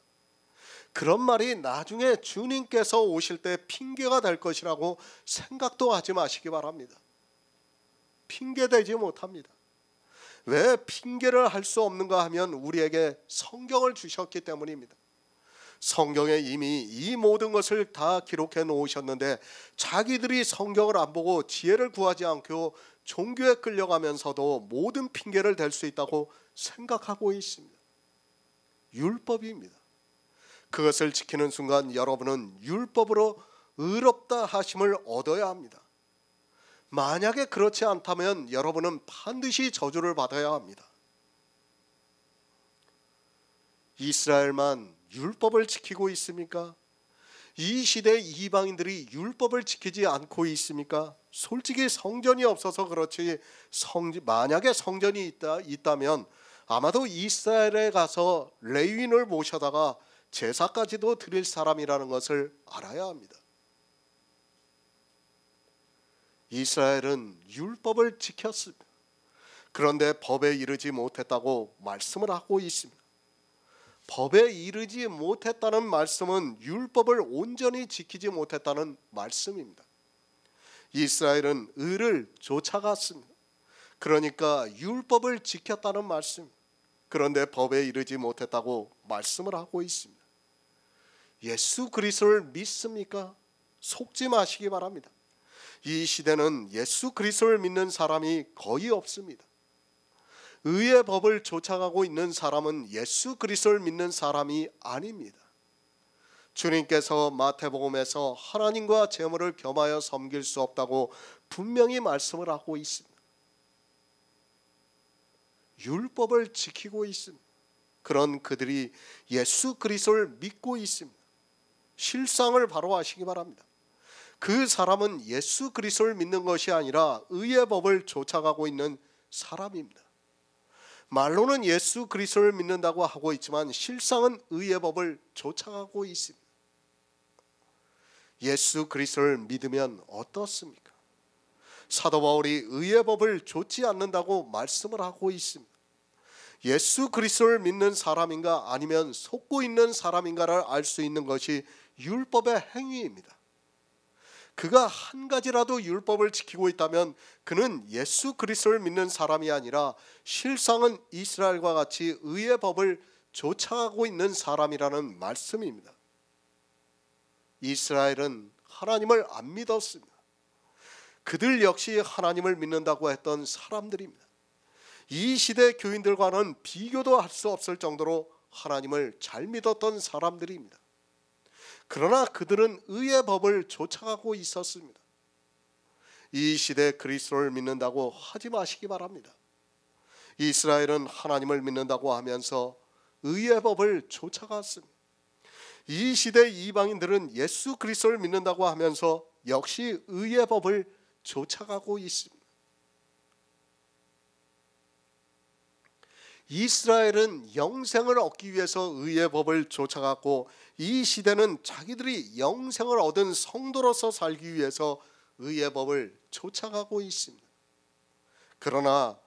그런 말이 나중에 주님께서 오실 때 핑계가 될 것이라고 생각도 하지 마시기 바랍니다. 핑계되지 못합니다. 왜 핑계를 할 수 없는가 하면 우리에게 성경을 주셨기 때문입니다. 성경에 이미 이 모든 것을 다 기록해 놓으셨는데 자기들이 성경을 안 보고 지혜를 구하지 않고 종교에 끌려가면서도 모든 핑계를 댈 수 있다고 생각하고 있습니다. 율법입니다. 그것을 지키는 순간 여러분은 율법으로 의롭다 하심을 얻어야 합니다. 만약에 그렇지 않다면 여러분은 반드시 저주를 받아야 합니다. 이스라엘만 율법을 지키고 있습니까? 이 시대 이방인들이 율법을 지키지 않고 있습니까? 솔직히 성전이 없어서 그렇지 만약에 성전이 있다면 아마도 이스라엘에 가서 레위인을 모셔다가 제사까지도 드릴 사람이라는 것을 알아야 합니다. 이스라엘은 율법을 지켰습니다. 그런데 법에 이르지 못했다고 말씀을 하고 있습니다. 법에 이르지 못했다는 말씀은 율법을 온전히 지키지 못했다는 말씀입니다. 이스라엘은 의를 쫓아갔습니다. 그러니까 율법을 지켰다는 말씀. 그런데 법에 이르지 못했다고 말씀을 하고 있습니다. 예수 그리스도를 믿습니까? 속지 마시기 바랍니다. 이 시대는 예수 그리스도를 믿는 사람이 거의 없습니다. 의의 법을 쫓아가고 있는 사람은 예수 그리스도를 믿는 사람이 아닙니다. 주님께서 마태복음에서 하나님과 재물을 겸하여 섬길 수 없다고 분명히 말씀을 하고 있습니다. 율법을 지키고 있습니다. 그런 그들이 예수 그리스도를 믿고 있습니다. 실상을 바로 아시기 바랍니다. 그 사람은 예수 그리스도를 믿는 것이 아니라 의의 법을 쫓아가고 있는 사람입니다. 말로는 예수 그리스도를 믿는다고 하고 있지만 실상은 의의 법을 쫓아가고 있습니다. 예수 그리스도를 믿으면 어떻습니까? 사도 바울이 의의 법을 좇지 않는다고 말씀을 하고 있습니다. 예수 그리스도를 믿는 사람인가 아니면 속고 있는 사람인가를 알 수 있는 것이 율법의 행위입니다. 그가 한 가지라도 율법을 지키고 있다면 그는 예수 그리스도를 믿는 사람이 아니라 실상은 이스라엘과 같이 의의 법을 쫓아가고 있는 사람이라는 말씀입니다. 이스라엘은 하나님을 안 믿었습니다. 그들 역시 하나님을 믿는다고 했던 사람들입니다. 이 시대 교인들과는 비교도 할 수 없을 정도로 하나님을 잘 믿었던 사람들입니다. 그러나 그들은 의의 법을 쫓아가고 있었습니다. 이 시대 그리스도를 믿는다고 하지 마시기 바랍니다. 이스라엘은 하나님을 믿는다고 하면서 의의 법을 쫓아갔습니다. 이 시대 이방인들은 예수 그리스도를 믿는다고 하면서 역시 의의 법을 쫓아가고 있습니다. 이스라엘은 영생을 얻기 위해서 의의 법을 쫓아갔고, 이 시대는 자기들이 영생을 얻은 성도로서 살기 위해서 의의 법을 쫓아가고 있습니다. 그러나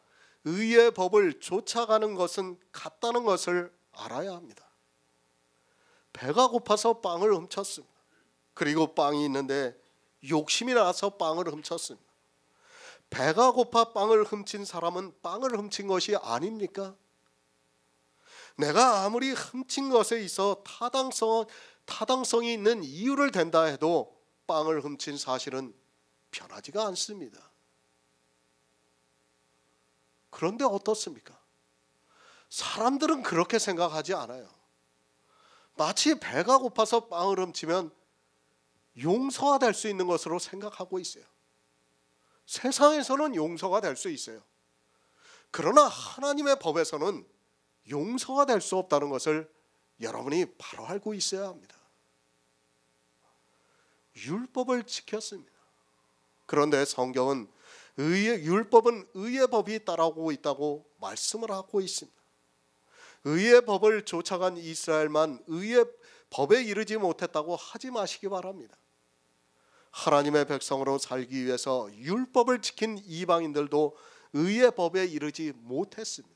의의 법을 쫓아가는 것은 같다는 것을 알아야 합니다. 배가 고파서 빵을 훔쳤습니다. 그리고 빵이 있는데 욕심이 나서 빵을 훔쳤습니다. 배가 고파 빵을 훔친 사람은 빵을 훔친 것이 아닙니까? 내가 아무리 훔친 것에 있어 타당성이 있는 이유를 댄다 해도 빵을 훔친 사실은 변하지가 않습니다. 그런데 어떻습니까? 사람들은 그렇게 생각하지 않아요. 마치 배가 고파서 빵을 훔치면 용서가 될 수 있는 것으로 생각하고 있어요. 세상에서는 용서가 될 수 있어요. 그러나 하나님의 법에서는 용서가 될 수 없다는 것을 여러분이 바로 알고 있어야 합니다. 율법을 지켰습니다. 그런데 성경은 율법은 의의 법이 따라오고 있다고 말씀을 하고 있습니다. 의의 법을 쫓아간 이스라엘만 의의 법에 이르지 못했다고 하지 마시기 바랍니다. 하나님의 백성으로 살기 위해서 율법을 지킨 이방인들도 의의 법에 이르지 못했습니다.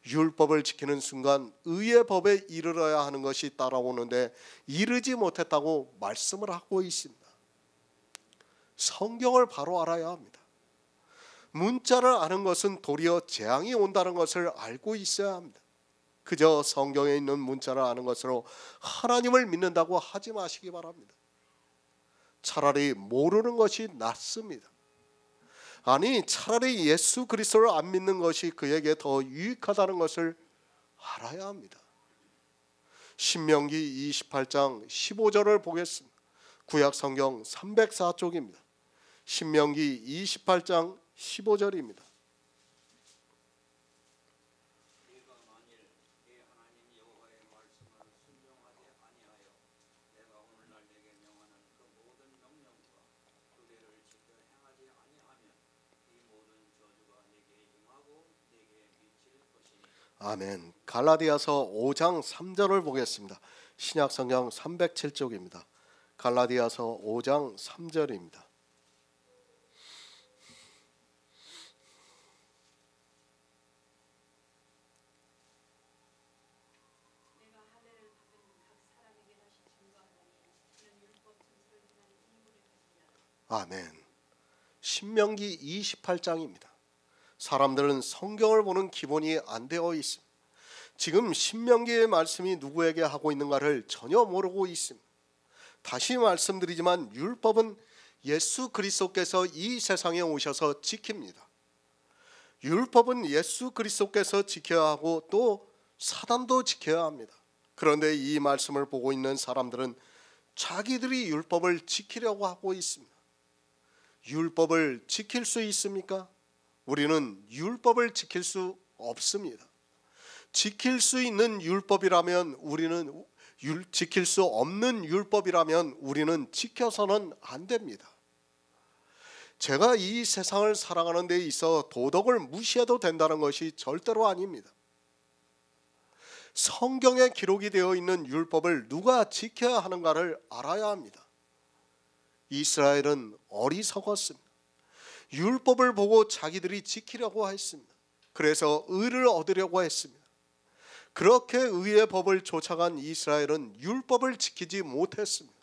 율법을 지키는 순간 의의 법에 이르러야 하는 것이 따라오는데 이르지 못했다고 말씀을 하고 있습니다. 성경을 바로 알아야 합니다. 문자를 아는 것은 도리어 재앙이 온다는 것을 알고 있어야 합니다. 그저 성경에 있는 문자를 아는 것으로 하나님을 믿는다고 하지 마시기 바랍니다. 차라리 모르는 것이 낫습니다. 아니, 차라리 예수 그리스도를 안 믿는 것이 그에게 더 유익하다는 것을 알아야 합니다. 신명기 28장 15절을 보겠습니다. 구약 성경 304쪽입니다. 신명기 28장 15절입니다. 아멘. 갈라디아서 5장 3절을 보겠습니다. 신약 성경 307쪽입니다. 갈라디아서 5장 3절입니다. 아멘. 신명기 28장입니다. 사람들은 성경을 보는 기본이 안 되어 있습니다. 지금 신명기의 말씀이 누구에게 하고 있는가를 전혀 모르고 있습니다. 다시 말씀드리지만 율법은 예수 그리스도께서 이 세상에 오셔서 지킵니다. 율법은 예수 그리스도께서 지켜야 하고 또 사단도 지켜야 합니다. 그런데 이 말씀을 보고 있는 사람들은 자기들이 율법을 지키려고 하고 있습니다. 율법을 지킬 수 있습니까? 우리는 율법을 지킬 수 없습니다. 지킬 수 있는 율법이라면 우리는 지킬 수 없는 율법이라면 우리는 지켜서는 안 됩니다. 제가 이 세상을 살아가는 데 있어 도덕을 무시해도 된다는 것이 절대로 아닙니다. 성경에 기록이 되어 있는 율법을 누가 지켜야 하는가를 알아야 합니다. 이스라엘은 어리석었습니다. 율법을 보고 자기들이 지키려고 했습니다. 그래서 의를 얻으려고 했습니다. 그렇게 의의 법을 쫓아간 이스라엘은 율법을 지키지 못했습니다.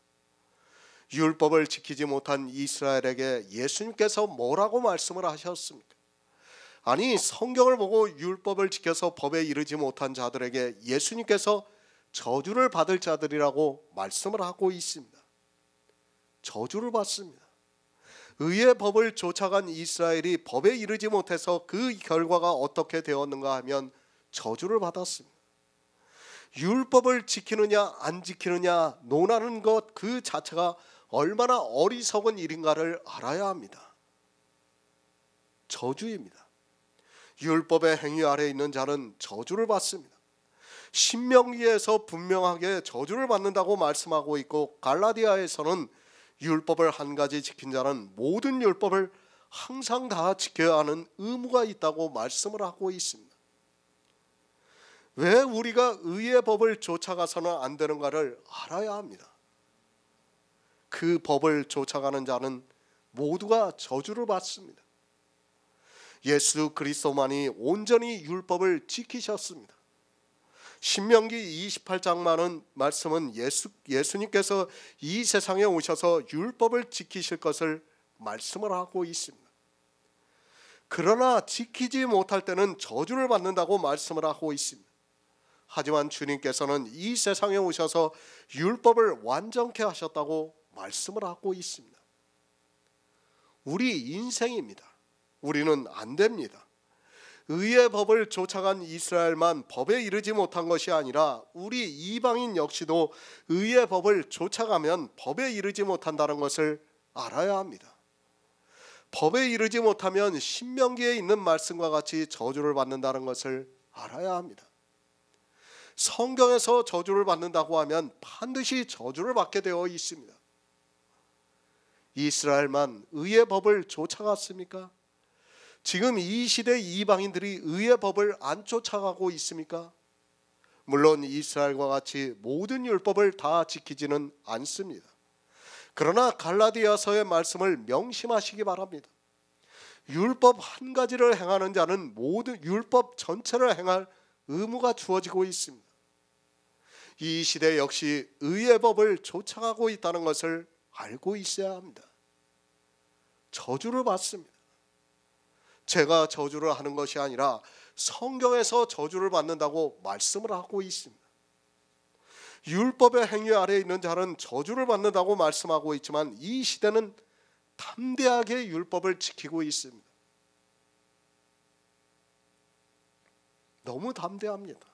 율법을 지키지 못한 이스라엘에게 예수님께서 뭐라고 말씀을 하셨습니까? 아니, 성경을 보고 율법을 지켜서 법에 이르지 못한 자들에게 예수님께서 저주를 받을 자들이라고 말씀을 하고 있습니다. 저주를 받습니다. 의의 법을 쫓아간 이스라엘이 법에 이르지 못해서 그 결과가 어떻게 되었는가 하면 저주를 받았습니다. 율법을 지키느냐 안 지키느냐 논하는 것 그 자체가 얼마나 어리석은 일인가를 알아야 합니다. 저주입니다. 율법의 행위 아래 있는 자는 저주를 받습니다. 신명기에서 분명하게 저주를 받는다고 말씀하고 있고, 갈라디아에서는 율법을 한 가지 지킨 자는 모든 율법을 항상 다 지켜야 하는 의무가 있다고 말씀을 하고 있습니다. 왜 우리가 의의 법을 쫓아가서는 안 되는가를 알아야 합니다. 그 법을 쫓아가는 자는 모두가 저주를 받습니다. 예수 그리스도만이 온전히 율법을 지키셨습니다. 신명기 28장만은 말씀은 예수님께서 이 세상에 오셔서 율법을 지키실 것을 말씀을 하고 있습니다. 그러나 지키지 못할 때는 저주를 받는다고 말씀을 하고 있습니다. 하지만 주님께서는 이 세상에 오셔서 율법을 완전케 하셨다고 말씀을 하고 있습니다. 우리 인생입니다. 우리는 안 됩니다. 의의 법을 쫓아간 이스라엘만 법에 이르지 못한 것이 아니라 우리 이방인 역시도 의의 법을 쫓아가면 법에 이르지 못한다는 것을 알아야 합니다. 법에 이르지 못하면 신명기에 있는 말씀과 같이 저주를 받는다는 것을 알아야 합니다. 성경에서 저주를 받는다고 하면 반드시 저주를 받게 되어 있습니다. 이스라엘만 의의 법을 쫓아갔습니까? 지금 이 시대 이방인들이 의의 법을 안 쫓아가고 있습니까? 물론 이스라엘과 같이 모든 율법을 다 지키지는 않습니다. 그러나 갈라디아서의 말씀을 명심하시기 바랍니다. 율법 한 가지를 행하는 자는 모든 율법 전체를 행할 의무가 주어지고 있습니다. 이 시대 역시 의의 법을 쫓아가고 있다는 것을 알고 있어야 합니다. 저주를 받습니다. 제가 저주를 하는 것이 아니라 성경에서 저주를 받는다고 말씀을 하고 있습니다. 율법의 행위 아래에 있는 자는 저주를 받는다고 말씀하고 있지만 이 시대는 담대하게 율법을 지키고 있습니다. 너무 담대합니다.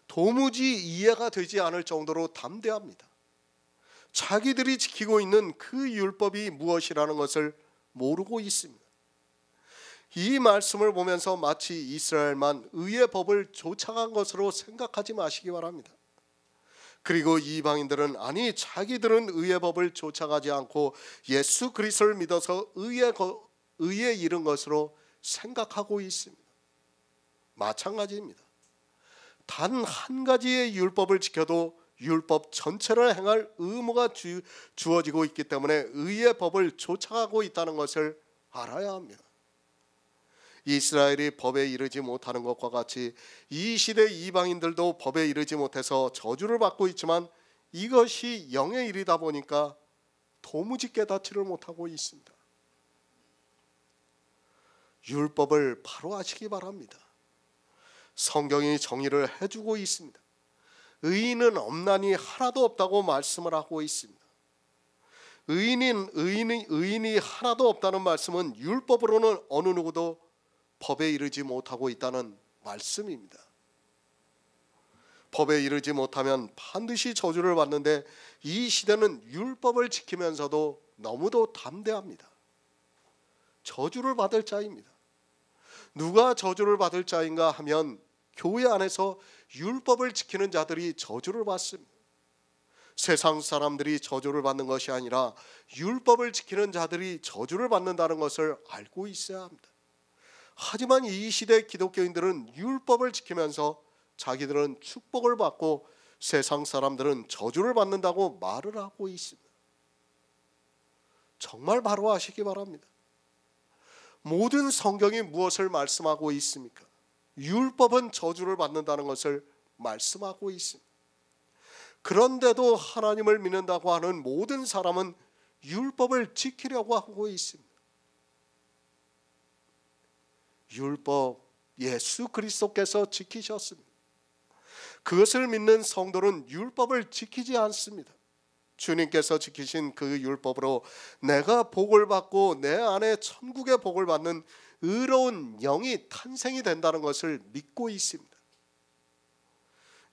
도무지 이해가 되지 않을 정도로 담대합니다. 자기들이 지키고 있는 그 율법이 무엇이라는 것을 모르고 있습니다. 이 말씀을 보면서 마치 이스라엘만 의의 법을 쫓아간 것으로 생각하지 마시기 바랍니다. 그리고 이방인들은 아니 자기들은 의의 법을 쫓아가지 않고 예수 그리스도를 믿어서 의에 이른 것으로 생각하고 있습니다. 마찬가지입니다. 단 한 가지의 율법을 지켜도 율법 전체를 행할 의무가 주어지고 있기 때문에 의의 법을 쫓아가고 있다는 것을 알아야 합니다. 이스라엘이 법에 이르지 못하는 것과 같이 이 시대 이방인들도 법에 이르지 못해서 저주를 받고 있지만 이것이 영의 일이다 보니까 도무지 깨닫지를 못하고 있습니다. 율법을 바로 아시기 바랍니다. 성경이 정의를 해주고 있습니다. 의인은 없나니 하나도 없다고 말씀을 하고 있습니다. 의인이 하나도 없다는 말씀은 율법으로는 어느 누구도 법에 이르지 못하고 있다는 말씀입니다. 법에 이르지 못하면 반드시 저주를 받는데 이 시대는 율법을 지키면서도 너무도 담대합니다. 저주를 받을 자입니다. 누가 저주를 받을 자인가 하면 교회 안에서 율법을 지키는 자들이 저주를 받습니다. 세상 사람들이 저주를 받는 것이 아니라 율법을 지키는 자들이 저주를 받는다는 것을 알고 있어야 합니다. 하지만 이 시대 기독교인들은 율법을 지키면서 자기들은 축복을 받고 세상 사람들은 저주를 받는다고 말을 하고 있습니다. 정말 바로 아시기 바랍니다. 모든 성경이 무엇을 말씀하고 있습니까? 율법은 저주를 받는다는 것을 말씀하고 있습니다. 그런데도 하나님을 믿는다고 하는 모든 사람은 율법을 지키려고 하고 있습니다. 율법 예수 그리스도께서 지키셨습니다. 그것을 믿는 성도는 율법을 지키지 않습니다. 주님께서 지키신 그 율법으로 내가 복을 받고 내 안에 천국의 복을 받는 의로운 영이 탄생이 된다는 것을 믿고 있습니다.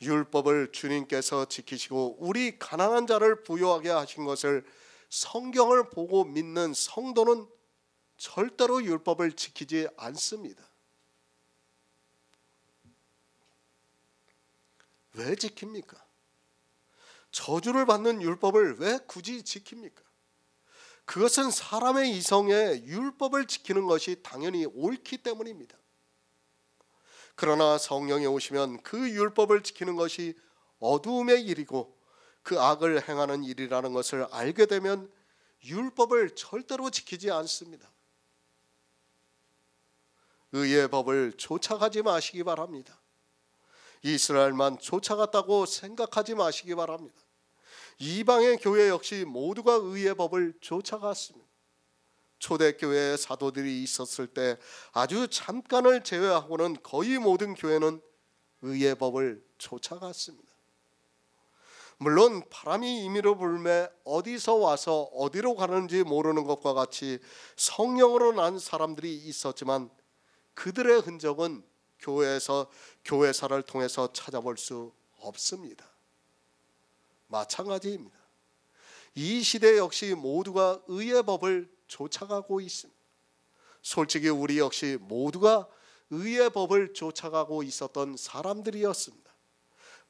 율법을 주님께서 지키시고 우리 가난한 자를 부유하게 하신 것을 성경을 보고 믿는 성도는 절대로 율법을 지키지 않습니다. 왜 지킵니까? 저주를 받는 율법을 왜 굳이 지킵니까? 그것은 사람의 이성에 율법을 지키는 것이 당연히 옳기 때문입니다. 그러나 성령이 오시면 그 율법을 지키는 것이 어두움의 일이고 그 악을 행하는 일이라는 것을 알게 되면 율법을 절대로 지키지 않습니다. 의의 법을 쫓아가지 마시기 바랍니다. 이스라엘만 쫓아갔다고 생각하지 마시기 바랍니다. 이방의 교회 역시 모두가 의의 법을 쫓아갔습니다. 초대교회의 사도들이 있었을 때 아주 잠깐을 제외하고는 거의 모든 교회는 의의 법을 쫓아갔습니다. 물론 바람이 임의로 불매 어디서 와서 어디로 가는지 모르는 것과 같이 성령으로 난 사람들이 있었지만 그들의 흔적은 교회에서 교회사를 통해서 찾아볼 수 없습니다. 마찬가지입니다. 이 시대 역시 모두가 의의 법을 쫓아가고 있습니다. 솔직히 우리 역시 모두가 의의 법을 쫓아가고 있었던 사람들이었습니다.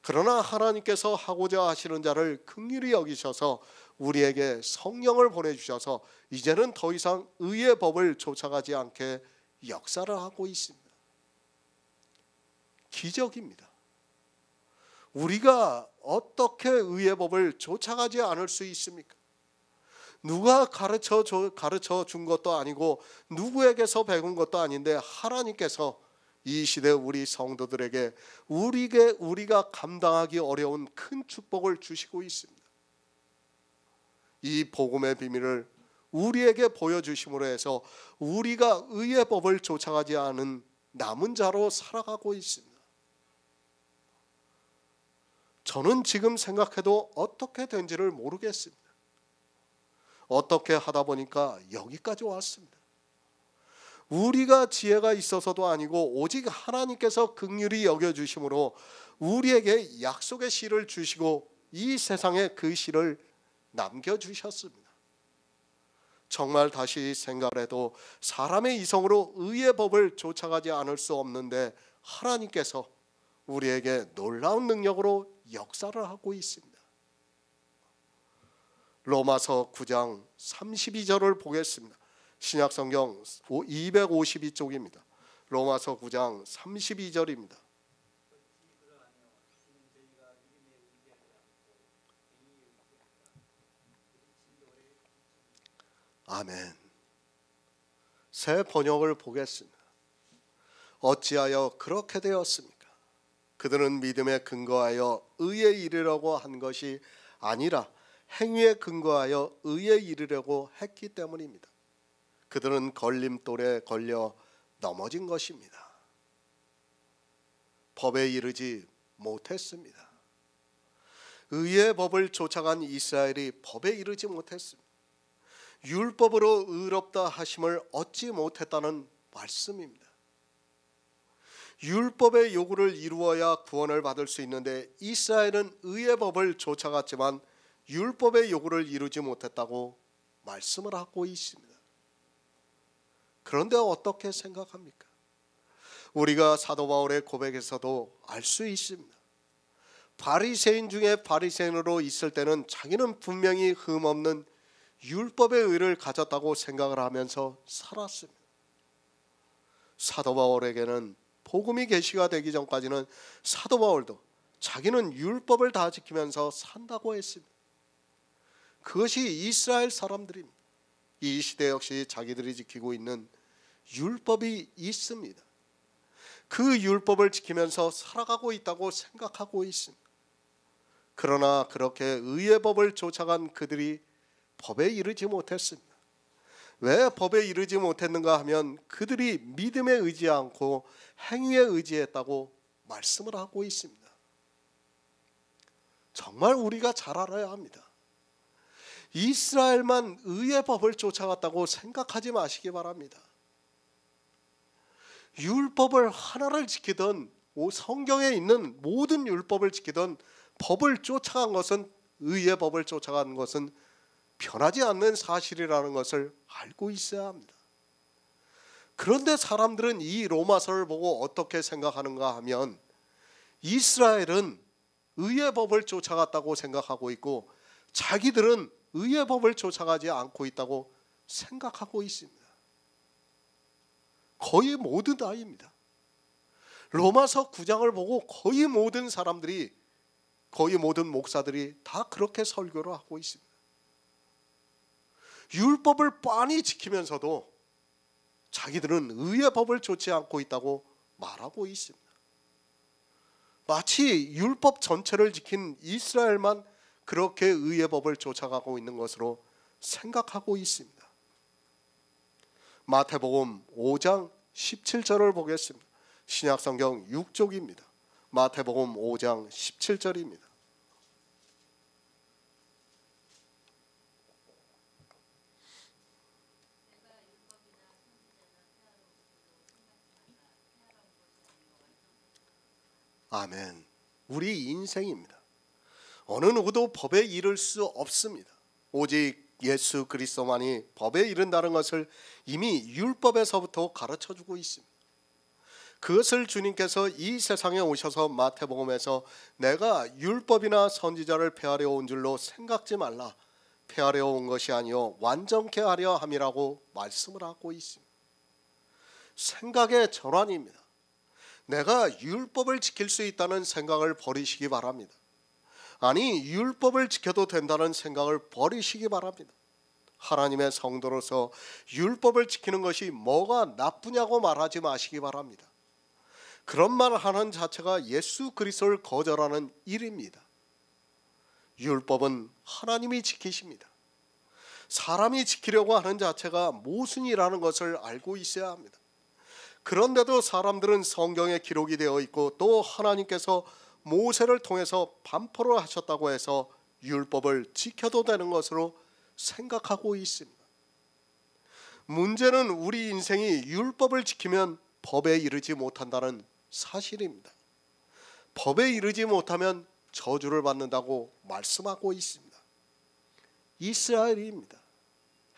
그러나 하나님께서 하고자 하시는 자를 긍휼히 여기셔서 우리에게 성령을 보내주셔서 이제는 더 이상 의의 법을 쫓아가지 않게 역사를 하고 있습니다. 기적입니다. 우리가 어떻게 의의 법을 쫓아가지 않을 수 있습니까? 누가 가르쳐 준 것도 아니고 누구에게서 배운 것도 아닌데 하나님께서 이 시대 우리 성도들에게 우리가 감당하기 어려운 큰 축복을 주시고 있습니다. 이 복음의 비밀을 우리에게 보여주심으로 해서 우리가 의의 법을 쫓아가지 않은 남은 자로 살아가고 있습니다. 저는 지금 생각해도 어떻게 된지를 모르겠습니다. 어떻게 하다 보니까 여기까지 왔습니다. 우리가 지혜가 있어서도 아니고 오직 하나님께서 긍휼히 여겨주심으로 우리에게 약속의 씨를 주시고 이 세상에 그 씨를 남겨주셨습니다. 정말 다시 생각을 해도 사람의 이성으로 의의 법을 쫓아가지 않을 수 없는데 하나님께서 우리에게 놀라운 능력으로 역사를 하고 있습니다. 로마서 9장 32절을 보겠습니다. 신약성경 252쪽입니다. 로마서 9장 32절입니다. 아멘. 새 번역을 보겠습니다. 어찌하여 그렇게 되었습니까? 그들은 믿음에 근거하여 의에 이르려고 한 것이 아니라 행위에 근거하여 의에 이르려고 했기 때문입니다. 그들은 걸림돌에 걸려 넘어진 것입니다. 법에 이르지 못했습니다. 의의 법을 쫓아간 이스라엘이 법에 이르지 못했습니다. 율법으로 의롭다 하심을 얻지 못했다는 말씀입니다. 율법의 요구를 이루어야 구원을 받을 수 있는데 이스라엘은 의의 법을 쫓아갔지만 율법의 요구를 이루지 못했다고 말씀을 하고 있습니다. 그런데 어떻게 생각합니까? 우리가 사도 바울의 고백에서도 알 수 있습니다. 바리새인 중에 바리새인으로 있을 때는 자기는 분명히 흠없는 율법의 의를 가졌다고 생각을 하면서 살았습니다. 사도 바울에게는 복음이 계시가 되기 전까지는 사도 바울도 자기는 율법을 다 지키면서 산다고 했습니다. 그것이 이스라엘 사람들입니다. 이 시대 역시 자기들이 지키고 있는 율법이 있습니다. 그 율법을 지키면서 살아가고 있다고 생각하고 있습니다. 그러나 그렇게 의의 법을 쫓아간 그들이 법에 이르지 못했습니다. 왜 법에 이르지 못했는가 하면 그들이 믿음에 의지하지 않고 행위에 의지했다고 말씀을 하고 있습니다. 정말 우리가 잘 알아야 합니다. 이스라엘만 의의 법을 쫓아갔다고 생각하지 마시기 바랍니다. 율법을 하나를 지키던 성경에 있는 모든 율법을 지키던 법을 쫓아간 것은 의의 법을 쫓아간 것은 변하지 않는 사실이라는 것을 알고 있어야 합니다. 그런데 사람들은 이 로마서를 보고 어떻게 생각하는가 하면 이스라엘은 의의 법을 쫓아갔다고 생각하고 있고 자기들은 의의 법을 쫓아가지 않고 있다고 생각하고 있습니다. 거의 모두 다입니다. 로마서 9장을 보고 거의 모든 사람들이, 거의 모든 목사들이 다 그렇게 설교를 하고 있습니다. 율법을 빤히 지키면서도 자기들은 의의 법을 좇지 않고 있다고 말하고 있습니다. 마치 율법 전체를 지킨 이스라엘만 그렇게 의의 법을 쫓아가고 있는 것으로 생각하고 있습니다. 마태복음 5장 17절을 보겠습니다. 신약성경 6쪽입니다. 마태복음 5장 17절입니다. 아멘. 우리 인생입니다. 어느 누구도 법에 이를 수 없습니다. 오직 예수 그리스도만이 법에 이른다는 것을 이미 율법에서부터 가르쳐주고 있습니다. 그것을 주님께서 이 세상에 오셔서 마태복음에서 내가 율법이나 선지자를 폐하려 온 줄로 생각지 말라, 폐하려 온 것이 아니요 완전케 하려 함이라고 말씀을 하고 있습니다. 생각의 전환입니다. 내가 율법을 지킬 수 있다는 생각을 버리시기 바랍니다. 아니, 율법을 지켜도 된다는 생각을 버리시기 바랍니다. 하나님의 성도로서 율법을 지키는 것이 뭐가 나쁘냐고 말하지 마시기 바랍니다. 그런 말 하는 자체가 예수 그리스도를 거절하는 일입니다. 율법은 하나님이 지키십니다. 사람이 지키려고 하는 자체가 모순이라는 것을 알고 있어야 합니다. 그런데도 사람들은 성경에 기록이 되어 있고 또 하나님께서 모세를 통해서 반포를 하셨다고 해서 율법을 지켜도 되는 것으로 생각하고 있습니다. 문제는 우리 인생이 율법을 지키면 법에 이르지 못한다는 사실입니다. 법에 이르지 못하면 저주를 받는다고 말씀하고 있습니다. 이스라엘입니다.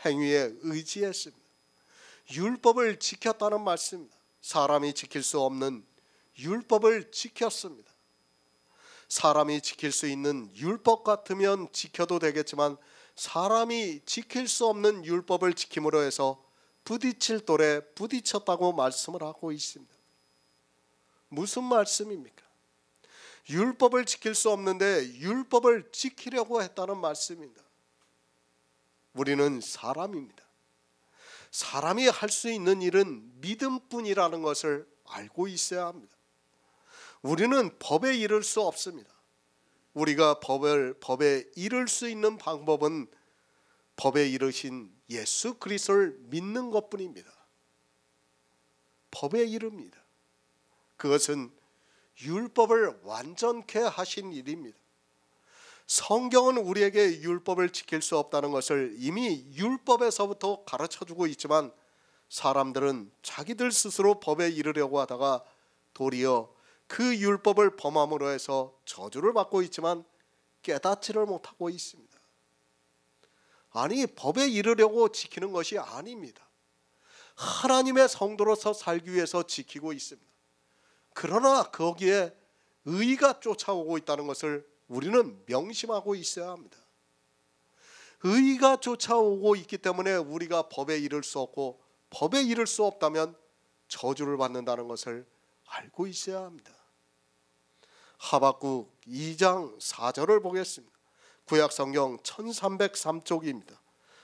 행위에 의지했습니다. 율법을 지켰다는 말씀입니다. 사람이 지킬 수 없는 율법을 지켰습니다. 사람이 지킬 수 있는 율법 같으면 지켜도 되겠지만 사람이 지킬 수 없는 율법을 지킴으로 해서 부딪힐 돌에 부딪혔다고 말씀을 하고 있습니다. 무슨 말씀입니까? 율법을 지킬 수 없는데 율법을 지키려고 했다는 말씀입니다. 우리는 사람입니다. 사람이 할 수 있는 일은 믿음뿐이라는 것을 알고 있어야 합니다. 우리는 법에 이를 수 없습니다. 우리가 법에 이를 수 있는 방법은 법에 이르신 예수 그리스도를 믿는 것뿐입니다. 법에 이릅니다. 그것은 율법을 완전케 하신 일입니다. 성경은 우리에게 율법을 지킬 수 없다는 것을 이미 율법에서부터 가르쳐주고 있지만 사람들은 자기들 스스로 법에 이르려고 하다가 도리어 그 율법을 범함으로 해서 저주를 받고 있지만 깨닫지를 못하고 있습니다. 아니, 법에 이르려고 지키는 것이 아닙니다. 하나님의 성도로서 살기 위해서 지키고 있습니다. 그러나 거기에 의가 쫓아오고 있다는 것을 우리는 명심하고 있어야 합니다. 의가 쫓아오고 있기 때문에 우리가 법에 이를 수 없고 법에 이를 수 없다면 저주를 받는다는 것을 알고 있어야 합니다. 하박국 2장 4절을 보겠습니다. 구약성경 1303쪽입니다.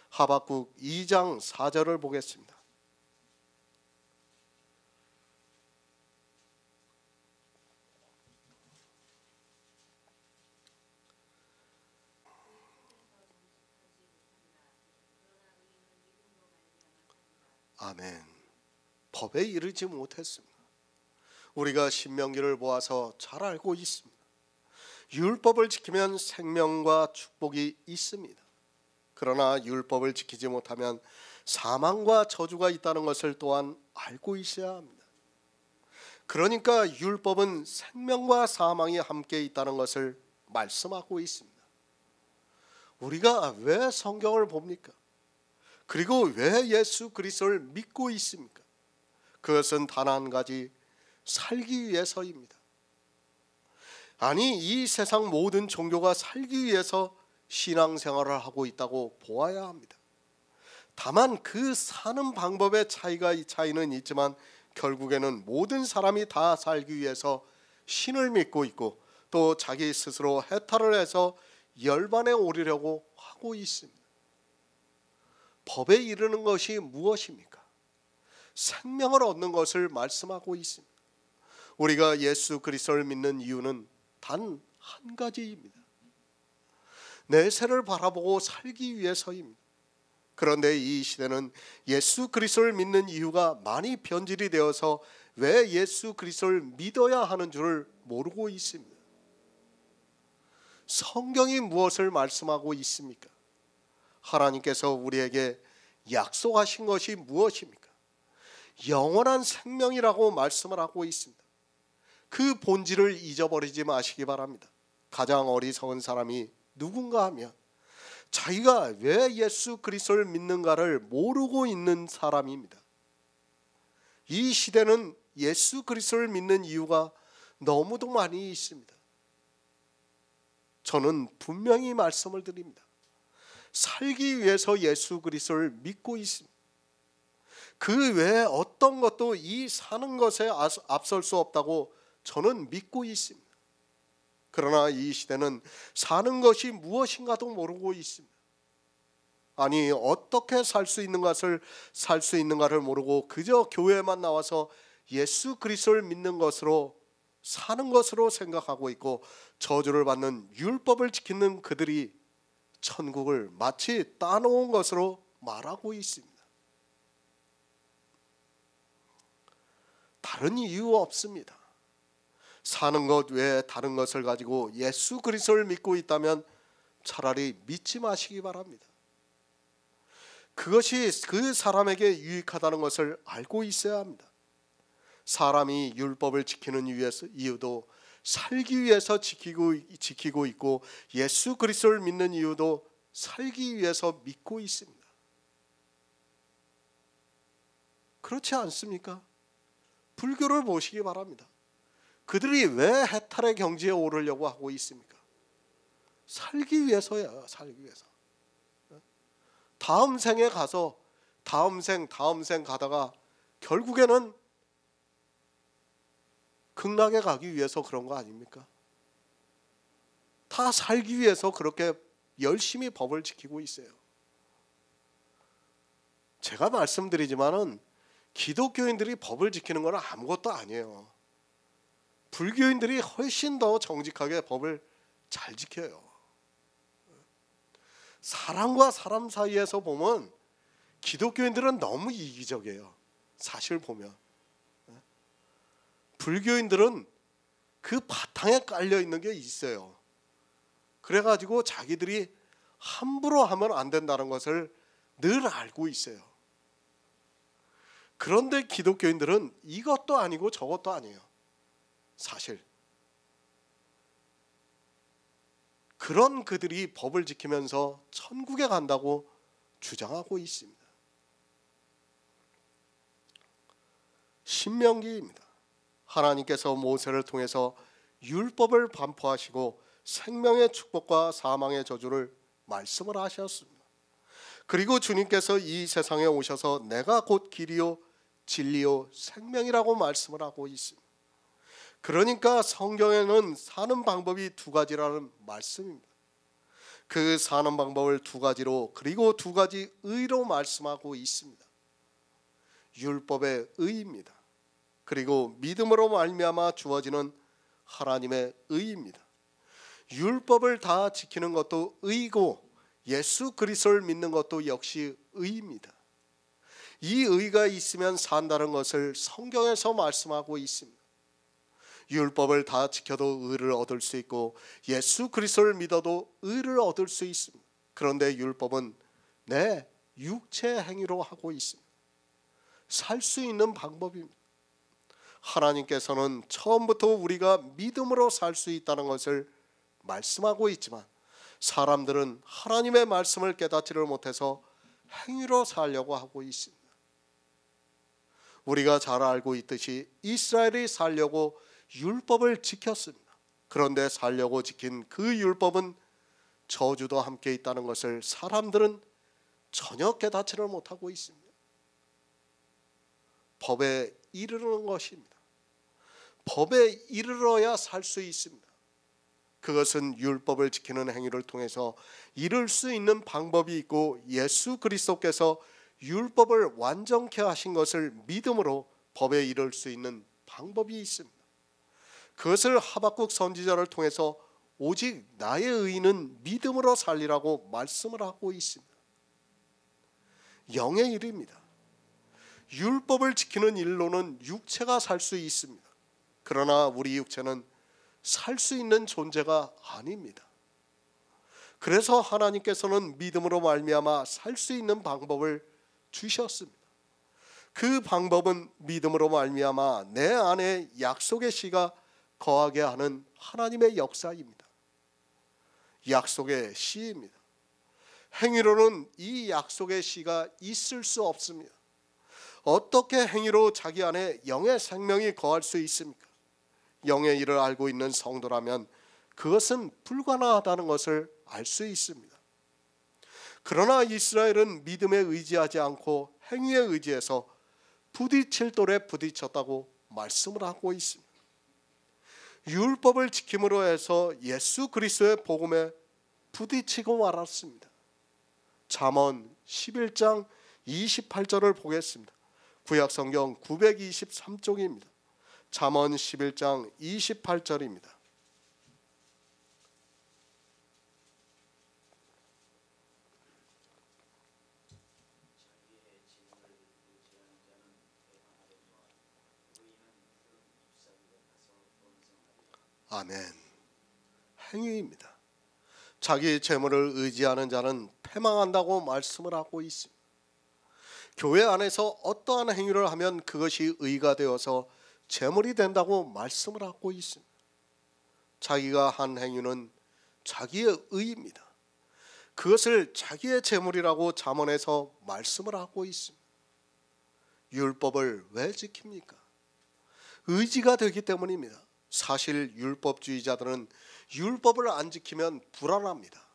하박국 2장 4절을 보겠습니다. 아멘. 법에 이르지 못했습니다. 우리가 신명기를 보아서 잘 알고 있습니다. 율법을 지키면 생명과 축복이 있습니다. 그러나 율법을 지키지 못하면 사망과 저주가 있다는 것을 또한 알고 있어야 합니다. 그러니까 율법은 생명과 사망이 함께 있다는 것을 말씀하고 있습니다. 우리가 왜 성경을 봅니까? 그리고 왜 예수 그리스도를 믿고 있습니까? 그것은 단 한 가지, 살기 위해서입니다. 아니, 이 세상 모든 종교가 살기 위해서 신앙생활을 하고 있다고 보아야 합니다. 다만 그 사는 방법의 차이는 있지만 결국에는 모든 사람이 다 살기 위해서 신을 믿고 있고 또 자기 스스로 해탈을 해서 열반에 오르려고 하고 있습니다. 법에 이르는 것이 무엇입니까? 생명을 얻는 것을 말씀하고 있습니다. 우리가 예수 그리스도를 믿는 이유는 단 한 가지입니다. 내세를 바라보고 살기 위해서입니다. 그런데 이 시대는 예수 그리스도를 믿는 이유가 많이 변질이 되어서 왜 예수 그리스도를 믿어야 하는 줄을 모르고 있습니다. 성경이 무엇을 말씀하고 있습니까? 하나님께서 우리에게 약속하신 것이 무엇입니까? 영원한 생명이라고 말씀을 하고 있습니다. 그 본질을 잊어버리지 마시기 바랍니다. 가장 어리석은 사람이 누군가 하면 자기가 왜 예수 그리스도를 믿는가를 모르고 있는 사람입니다. 이 시대는 예수 그리스도를 믿는 이유가 너무도 많이 있습니다. 저는 분명히 말씀을 드립니다. 살기 위해서 예수 그리스도를 믿고 있습니다. 그 외에 어떤 것도 이 사는 것에 앞설 수 없다고 저는 믿고 있습니다. 그러나 이 시대는 사는 것이 무엇인가도 모르고 있습니다. 아니, 어떻게 살 수 있는 것을 살 수 있는가를 모르고 그저 교회만 나와서 예수 그리스도를 믿는 것으로 사는 것으로 생각하고 있고 저주를 받는 율법을 지키는 그들이 천국을 마치 따놓은 것으로 말하고 있습니다. 다른 이유 없습니다. 사는 것 외에 다른 것을 가지고 예수 그리스도를 믿고 있다면 차라리 믿지 마시기 바랍니다. 그것이 그 사람에게 유익하다는 것을 알고 있어야 합니다. 사람이 율법을 지키는 이유도 살기 위해서 지키고 있고 예수 그리스도를 믿는 이유도 살기 위해서 믿고 있습니다. 그렇지 않습니까? 불교를 보시기 바랍니다. 그들이 왜 해탈의 경지에 오르려고 하고 있습니까? 살기 위해서야. 살기 위해서. 다음 생에 가서 다음 생 가다가 결국에는 극락에 가기 위해서 그런 거 아닙니까? 다 살기 위해서 그렇게 열심히 법을 지키고 있어요. 제가 말씀드리지만은 기독교인들이 법을 지키는 건 아무것도 아니에요. 불교인들이 훨씬 더 정직하게 법을 잘 지켜요. 사람과 사람 사이에서 보면 기독교인들은 너무 이기적이에요. 사실 보면 불교인들은 그 바탕에 깔려 있는 게 있어요. 그래가지고 자기들이 함부로 하면 안 된다는 것을 늘 알고 있어요. 그런데 기독교인들은 이것도 아니고 저것도 아니에요. 사실 그런 그들이 법을 지키면서 천국에 간다고 주장하고 있습니다. 신명기입니다. 하나님께서 모세를 통해서 율법을 반포하시고 생명의 축복과 사망의 저주를 말씀을 하셨습니다. 그리고 주님께서 이 세상에 오셔서 내가 곧 길이요 진리요 생명이라고 말씀을 하고 있습니다. 그러니까 성경에는 사는 방법이 두 가지라는 말씀입니다. 그 사는 방법을 두 가지로 그리고 두 가지 의로 말씀하고 있습니다. 율법의 의입니다. 그리고 믿음으로 말미암아 주어지는 하나님의 의입니다. 율법을 다 지키는 것도 의고 예수 그리스도를 믿는 것도 역시 의입니다. 이 의가 있으면 산다는 것을 성경에서 말씀하고 있습니다. 율법을 다 지켜도 의를 얻을 수 있고 예수 그리스도를 믿어도 의를 얻을 수 있습니다. 그런데 율법은 내 육체 행위로 하고 있습니다. 살 수 있는 방법입니다. 하나님께서는 처음부터 우리가 믿음으로 살 수 있다는 것을 말씀하고 있지만 사람들은 하나님의 말씀을 깨닫지를 못해서 행위로 살려고 하고 있습니다. 우리가 잘 알고 있듯이 이스라엘이 살려고 율법을 지켰습니다. 그런데 살려고 지킨 그 율법은 저주도 함께 있다는 것을 사람들은 전혀 깨닫지를 못하고 있습니다. 법에 이르는 것입니다. 법에 이르러야 살 수 있습니다. 그것은 율법을 지키는 행위를 통해서 이룰 수 있는 방법이 있고, 예수 그리스도께서 율법을 완전케 하신 것을 믿음으로 법에 이룰 수 있는 방법이 있습니다. 그것을 하박국 선지자를 통해서 오직 나의 의인은 믿음으로 살리라고 말씀을 하고 있습니다. 영의 일입니다. 율법을 지키는 일로는 육체가 살 수 있습니다. 그러나 우리 육체는 살 수 있는 존재가 아닙니다. 그래서 하나님께서는 믿음으로 말미암아 살 수 있는 방법을 주셨습니다. 그 방법은 믿음으로 말미암아 내 안에 약속의 씨가 거하게 하는 하나님의 역사입니다. 약속의 씨입니다. 행위로는 이 약속의 씨가 있을 수 없습니다. 어떻게 행위로 자기 안에 영의 생명이 거할 수 있습니까? 영의 일을 알고 있는 성도라면 그것은 불가능하다는 것을 알 수 있습니다. 그러나 이스라엘은 믿음에 의지하지 않고 행위에 의지해서 부딪힐 돌에 부딪혔다고 말씀을 하고 있습니다. 율법을 지킴으로 해서 예수 그리스도의 복음에 부딪히고 말았습니다. 잠언 11장 28절을 보겠습니다. 구약성경 923쪽입니다. 잠언 11장 28절입니다. 아멘. 행위입니다. 자기 재물을 의지하는 자는 패망한다고 말씀을 하고 있습니다. 교회 안에서 어떠한 행위를 하면 그것이 의가 되어서 재물이 된다고 말씀을 하고 있습니다. 자기가 한 행위는 자기의 의입니다. 그것을 자기의 재물이라고 잠언에서 말씀을 하고 있습니다. 율법을 왜 지킵니까? 의지가 되기 때문입니다. 사실 율법주의자들은 율법을 안 지키면 불안합니다.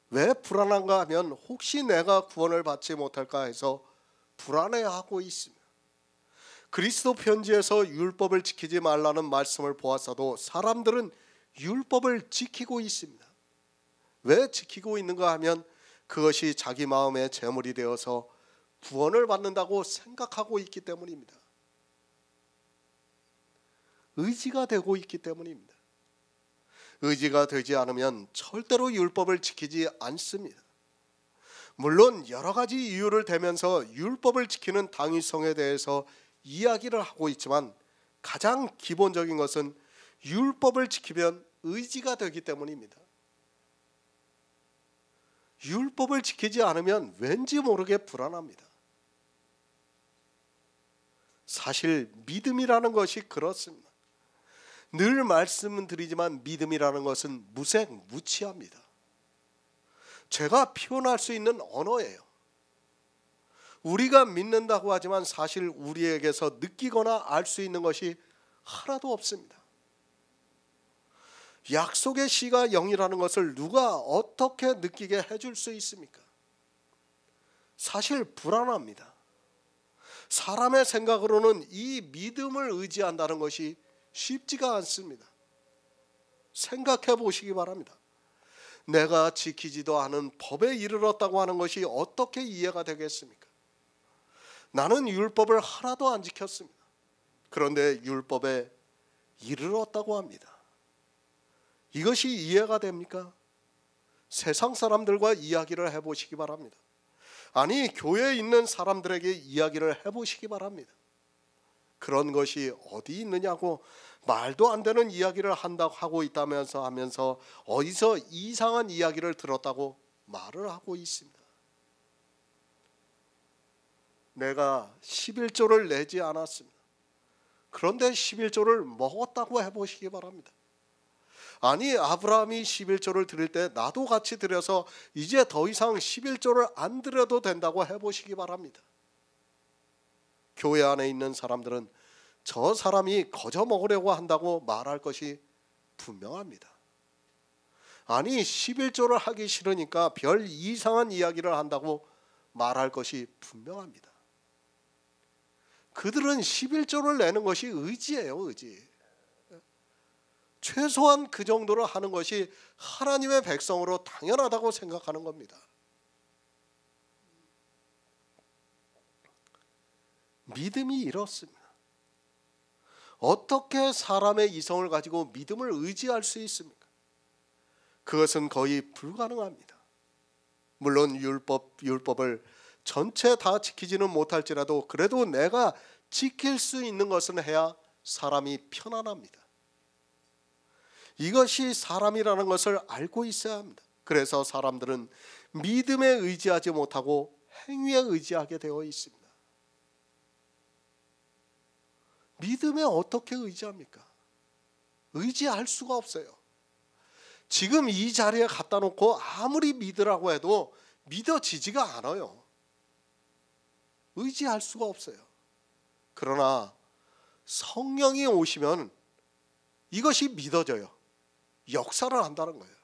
왜 불안한가 하면 혹시 내가 구원을 받지 못할까 해서 불안해하고 있습니다. 그리스도 편지에서 율법을 지키지 말라는 말씀을 보았어도 사람들은 율법을 지키고 있습니다. 왜 지키고 있는가 하면 그것이 자기 마음의 재물이 되어서 구원을 받는다고 생각하고 있기 때문입니다. 의지가 되고 있기 때문입니다. 의지가 되지 않으면 절대로 율법을 지키지 않습니다. 물론 여러 가지 이유를 대면서 율법을 지키는 당위성에 대해서 이야기를 하고 있지만 가장 기본적인 것은 율법을 지키면 의지가 되기 때문입니다. 율법을 지키지 않으면 왠지 모르게 불안합니다. 사실 믿음이라는 것이 그렇습니다. 늘 말씀은 드리지만 믿음이라는 것은 무색무취합니다. 제가 표현할 수 있는 언어예요. 우리가 믿는다고 하지만 사실 우리에게서 느끼거나 알 수 있는 것이 하나도 없습니다. 약속의 씨가 영이라는 것을 누가 어떻게 느끼게 해줄 수 있습니까? 사실 불안합니다. 사람의 생각으로는 이 믿음을 의지한다는 것이 쉽지가 않습니다. 생각해 보시기 바랍니다. 내가 지키지도 않은 법에 이르렀다고 하는 것이 어떻게 이해가 되겠습니까? 나는 율법을 하나도 안 지켰습니다. 그런데 율법에 이르렀다고 합니다. 이것이 이해가 됩니까? 세상 사람들과 이야기를 해보시기 바랍니다. 아니, 교회에 있는 사람들에게 이야기를 해보시기 바랍니다. 그런 것이 어디 있느냐고 말도 안 되는 이야기를 한다고 하고 있다면서 하면서 어디서 이상한 이야기를 들었다고 말을 하고 있습니다. 내가 11조를 내지 않았습니다. 그런데 11조를 먹었다고 해보시기 바랍니다. 아니, 아브라함이 11조를 드릴 때 나도 같이 드려서 이제 더 이상 11조를 안 드려도 된다고 해보시기 바랍니다. 교회 안에 있는 사람들은 저 사람이 거저 먹으려고 한다고 말할 것이 분명합니다. 아니, 11조를 하기 싫으니까 별 이상한 이야기를 한다고 말할 것이 분명합니다. 그들은 11조를 내는 것이 의지예요, 의지. 최소한 그 정도를 하는 것이 하나님의 백성으로 당연하다고 생각하는 겁니다. 믿음이 이렇습니다. 어떻게 사람의 이성을 가지고 믿음을 의지할 수 있습니까? 그것은 거의 불가능합니다. 물론 율법을 전체 다 지키지는 못할지라도 그래도 내가 지킬 수 있는 것은 해야 사람이 편안합니다. 이것이 사람이라는 것을 알고 있어야 합니다. 그래서 사람들은 믿음에 의지하지 못하고 행위에 의지하게 되어 있습니다. 믿음에 어떻게 의지합니까? 의지할 수가 없어요. 지금 이 자리에 갖다 놓고 아무리 믿으라고 해도 믿어지지가 않아요. 의지할 수가 없어요. 그러나 성령이 오시면 이것이 믿어져요. 역사를 한다는 거예요.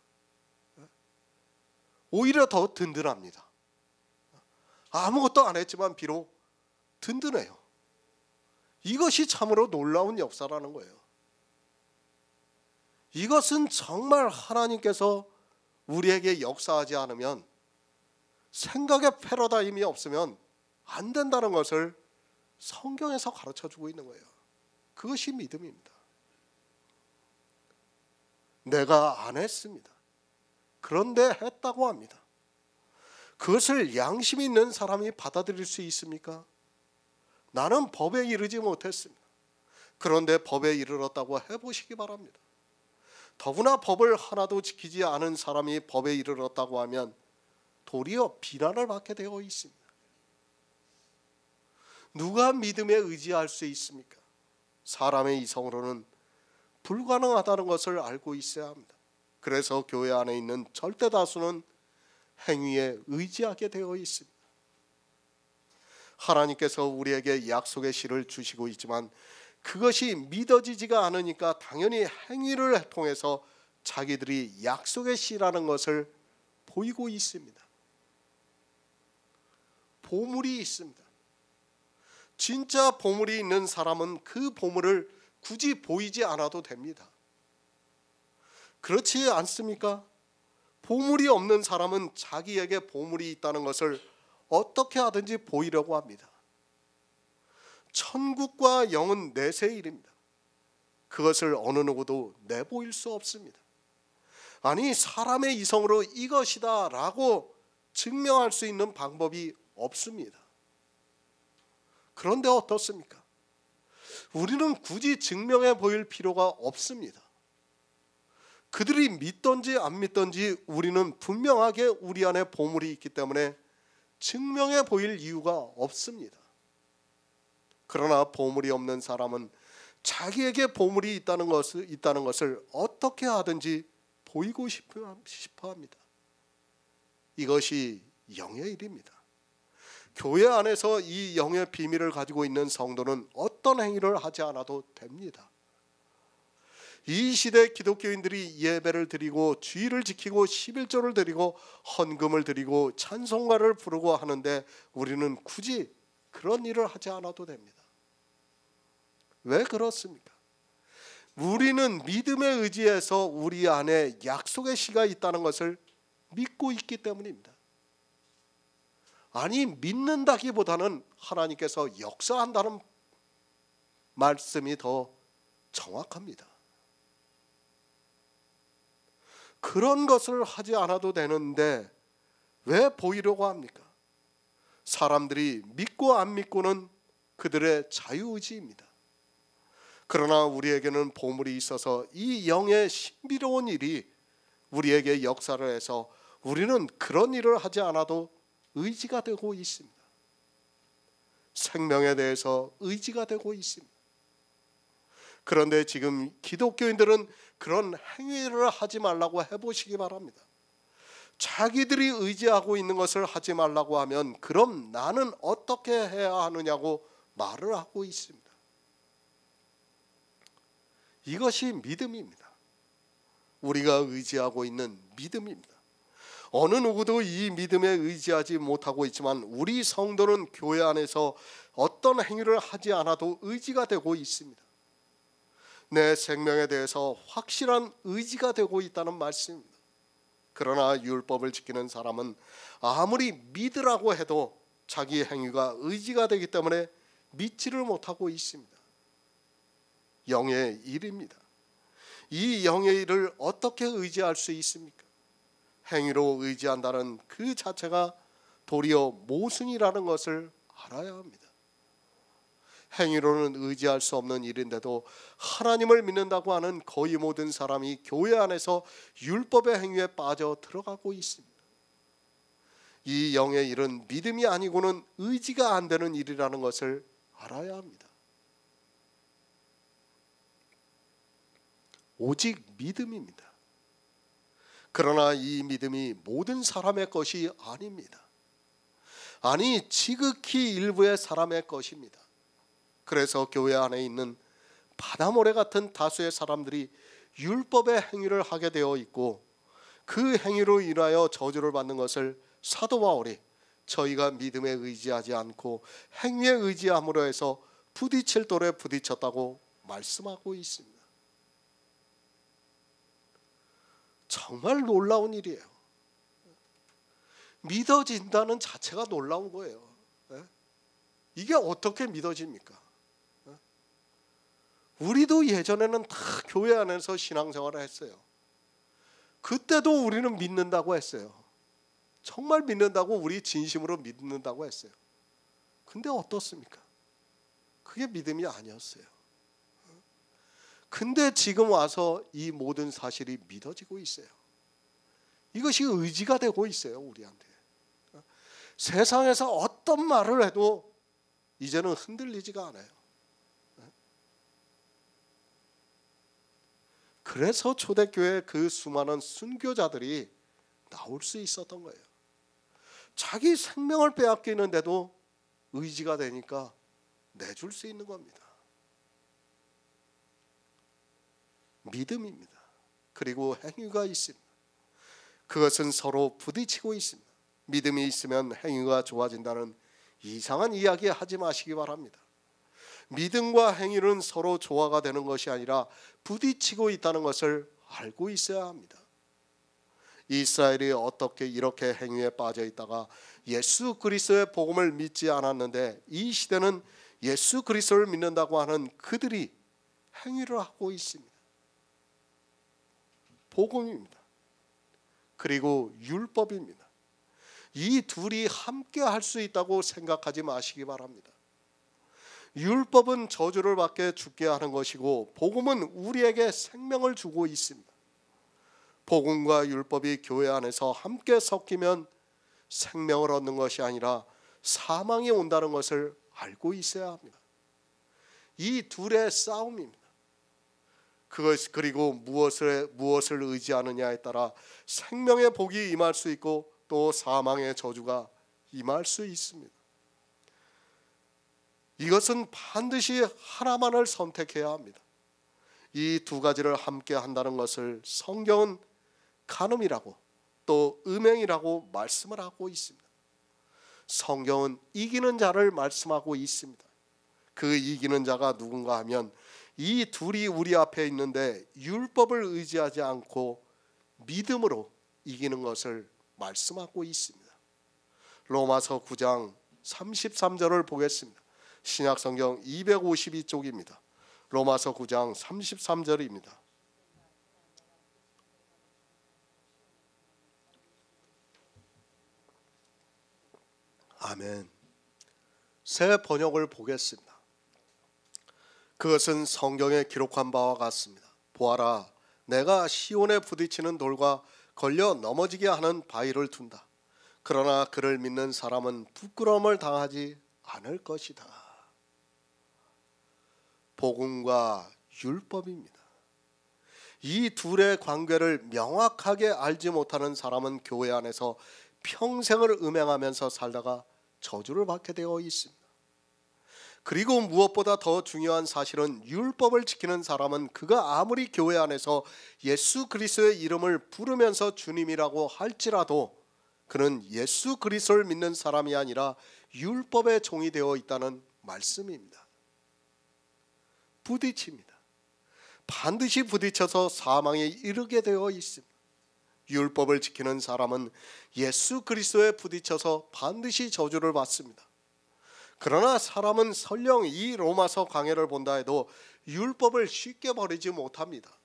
오히려 더 든든합니다. 아무것도 안 했지만 비록 든든해요. 이것이 참으로 놀라운 역사라는 거예요. 이것은 정말 하나님께서 우리에게 역사하지 않으면, 생각의 패러다임이 없으면 안 된다는 것을 성경에서 가르쳐주고 있는 거예요. 그것이 믿음입니다. 내가 안 했습니다. 그런데 했다고 합니다. 그것을 양심 있는 사람이 받아들일 수 있습니까? 나는 법에 이르지 못했습니다. 그런데 법에 이르렀다고 해보시기 바랍니다. 더구나 법을 하나도 지키지 않은 사람이 법에 이르렀다고 하면 도리어 비난을 받게 되어 있습니다. 누가 믿음에 의지할 수 있습니까? 사람의 이성으로는 불가능하다는 것을 알고 있어야 합니다. 그래서 교회 안에 있는 절대 다수는 행위에 의지하게 되어 있습니다. 하나님께서 우리에게 약속의 씨를 주시고 있지만 그것이 믿어지지가 않으니까 당연히 행위를 통해서 자기들이 약속의 씨라는 것을 보이고 있습니다. 보물이 있습니다. 진짜 보물이 있는 사람은 그 보물을 굳이 보이지 않아도 됩니다. 그렇지 않습니까? 보물이 없는 사람은 자기에게 보물이 있다는 것을 어떻게 하든지 보이려고 합니다. 천국과 영은 내세의 일입니다. 그것을 어느 누구도 내보일 수 없습니다. 아니, 사람의 이성으로 이것이다 라고 증명할 수 있는 방법이 없습니다. 그런데 어떻습니까? 우리는 굳이 증명해 보일 필요가 없습니다. 그들이 믿던지 안 믿던지 우리는 분명하게 우리 안에 보물이 있기 때문에 증명해 보일 이유가 없습니다. 그러나 보물이 없는 사람은 자기에게 보물이 있다는 것을 어떻게 하든지 보이고 싶어 합니다. 이것이 영의 일입니다. 교회 안에서 이 영의 비밀을 가지고 있는 성도는 어떤 행위를 하지 않아도 됩니다. 이 시대 기독교인들이 예배를 드리고 주의를 지키고 11조를 드리고 헌금을 드리고 찬송가를 부르고 하는데 우리는 굳이 그런 일을 하지 않아도 됩니다. 왜 그렇습니까? 우리는 믿음에 의지해서 우리 안에 약속의 씨가 있다는 것을 믿고 있기 때문입니다. 아니, 믿는다기보다는 하나님께서 역사한다는 말씀이 더 정확합니다. 그런 것을 하지 않아도 되는데 왜 보이려고 합니까? 사람들이 믿고 안 믿고는 그들의 자유의지입니다. 그러나 우리에게는 보물이 있어서 이 영의 신비로운 일이 우리에게 역사를 해서 우리는 그런 일을 하지 않아도 의지가 되고 있습니다. 생명에 대해서 의지가 되고 있습니다. 그런데 지금 기독교인들은 그런 행위를 하지 말라고 해보시기 바랍니다. 자기들이 의지하고 있는 것을 하지 말라고 하면 그럼 나는 어떻게 해야 하느냐고 말을 하고 있습니다. 이것이 믿음입니다. 우리가 의지하고 있는 믿음입니다. 어느 누구도 이 믿음에 의지하지 못하고 있지만 우리 성도는 교회 안에서 어떤 행위를 하지 않아도 의지가 되고 있습니다. 내 생명에 대해서 확실한 의지가 되고 있다는 말씀입니다. 그러나 율법을 지키는 사람은 아무리 믿으라고 해도 자기 행위가 의지가 되기 때문에 믿지를 못하고 있습니다. 영의 일입니다. 이 영의 일을 어떻게 의지할 수 있습니까? 행위로 의지한다는 그 자체가 도리어 모순이라는 것을 알아야 합니다. 행위로는 의지할 수 없는 일인데도 하나님을 믿는다고 하는 거의 모든 사람이 교회 안에서 율법의 행위에 빠져 들어가고 있습니다. 이 영의 일은 믿음이 아니고는 의지가 안 되는 일이라는 것을 알아야 합니다. 오직 믿음입니다. 그러나 이 믿음이 모든 사람의 것이 아닙니다. 아니, 지극히 일부의 사람의 것입니다. 그래서 교회 안에 있는 바다모래 같은 다수의 사람들이 율법의 행위를 하게 되어 있고 그 행위로 인하여 저주를 받는 것을 사도 바울이 저희가 믿음에 의지하지 않고 행위에 의지함으로 해서 부딪힐 돌에 부딪혔다고 말씀하고 있습니다. 정말 놀라운 일이에요. 믿어진다는 자체가 놀라운 거예요. 이게 어떻게 믿어집니까? 우리도 예전에는 다 교회 안에서 신앙생활을 했어요. 그때도 우리는 믿는다고 했어요. 정말 믿는다고, 우리 진심으로 믿는다고 했어요. 근데 어떻습니까? 그게 믿음이 아니었어요. 근데 지금 와서 이 모든 사실이 믿어지고 있어요. 이것이 의지가 되고 있어요, 우리한테. 세상에서 어떤 말을 해도 이제는 흔들리지가 않아요. 그래서 초대교회 그 수많은 순교자들이 나올 수 있었던 거예요. 자기 생명을 빼앗기는데도 의지가 되니까 내줄 수 있는 겁니다. 믿음입니다. 그리고 행위가 있습니다. 그것은 서로 부딪히고 있습니다. 믿음이 있으면 행위가 좋아진다는 이상한 이야기 하지 마시기 바랍니다. 믿음과 행위는 서로 조화가 되는 것이 아니라 부딪히고 있다는 것을 알고 있어야 합니다. 이스라엘이 어떻게 이렇게 행위에 빠져 있다가 예수 그리스도의 복음을 믿지 않았는데 이 시대는 예수 그리스도를 믿는다고 하는 그들이 행위를 하고 있습니다. 복음입니다. 그리고 율법입니다. 이 둘이 함께 할 수 있다고 생각하지 마시기 바랍니다. 율법은 저주를 받게 죽게 하는 것이고 복음은 우리에게 생명을 주고 있습니다. 복음과 율법이 교회 안에서 함께 섞이면 생명을 얻는 것이 아니라 사망이 온다는 것을 알고 있어야 합니다. 이 둘의 싸움입니다. 그리고 무엇을 의지하느냐에 따라 생명의 복이 임할 수 있고 또 사망의 저주가 임할 수 있습니다. 이것은 반드시 하나만을 선택해야 합니다. 이 두 가지를 함께 한다는 것을 성경은 간음이라고 또 음행이라고 말씀을 하고 있습니다. 성경은 이기는 자를 말씀하고 있습니다. 그 이기는 자가 누군가 하면 이 둘이 우리 앞에 있는데 율법을 의지하지 않고 믿음으로 이기는 것을 말씀하고 있습니다. 로마서 9장 33절을 보겠습니다. 신약성경 252쪽입니다. 로마서 9장 33절입니다. 아멘. 새 번역을 보겠습니다. 그것은 성경에 기록한 바와 같습니다. 보아라, 내가 시온에 부딪히는 돌과 걸려 넘어지게 하는 바위를 둔다. 그러나 그를 믿는 사람은 부끄러움을 당하지 않을 것이다. 복음과 율법입니다. 이 둘의 관계를 명확하게 알지 못하는 사람은 교회 안에서 평생을 음행하면서 살다가 저주를 받게 되어 있습니다. 그리고 무엇보다 더 중요한 사실은 율법을 지키는 사람은 그가 아무리 교회 안에서 예수 그리스도의 이름을 부르면서 주님이라고 할지라도 그는 예수 그리스도를 믿는 사람이 아니라 율법의 종이 되어 있다는 말씀입니다. 부딪힙니다. 반드시 부딪혀서 사망에 이르게 되어 있습니다. 율법을 지키는 사람은 예수 그리스도에 부딪혀서 반드시 저주를 받습니다. 그러나 사람은 설령 이 로마서 강해를 본다 해도 율법을 쉽게 버리지 못합니다.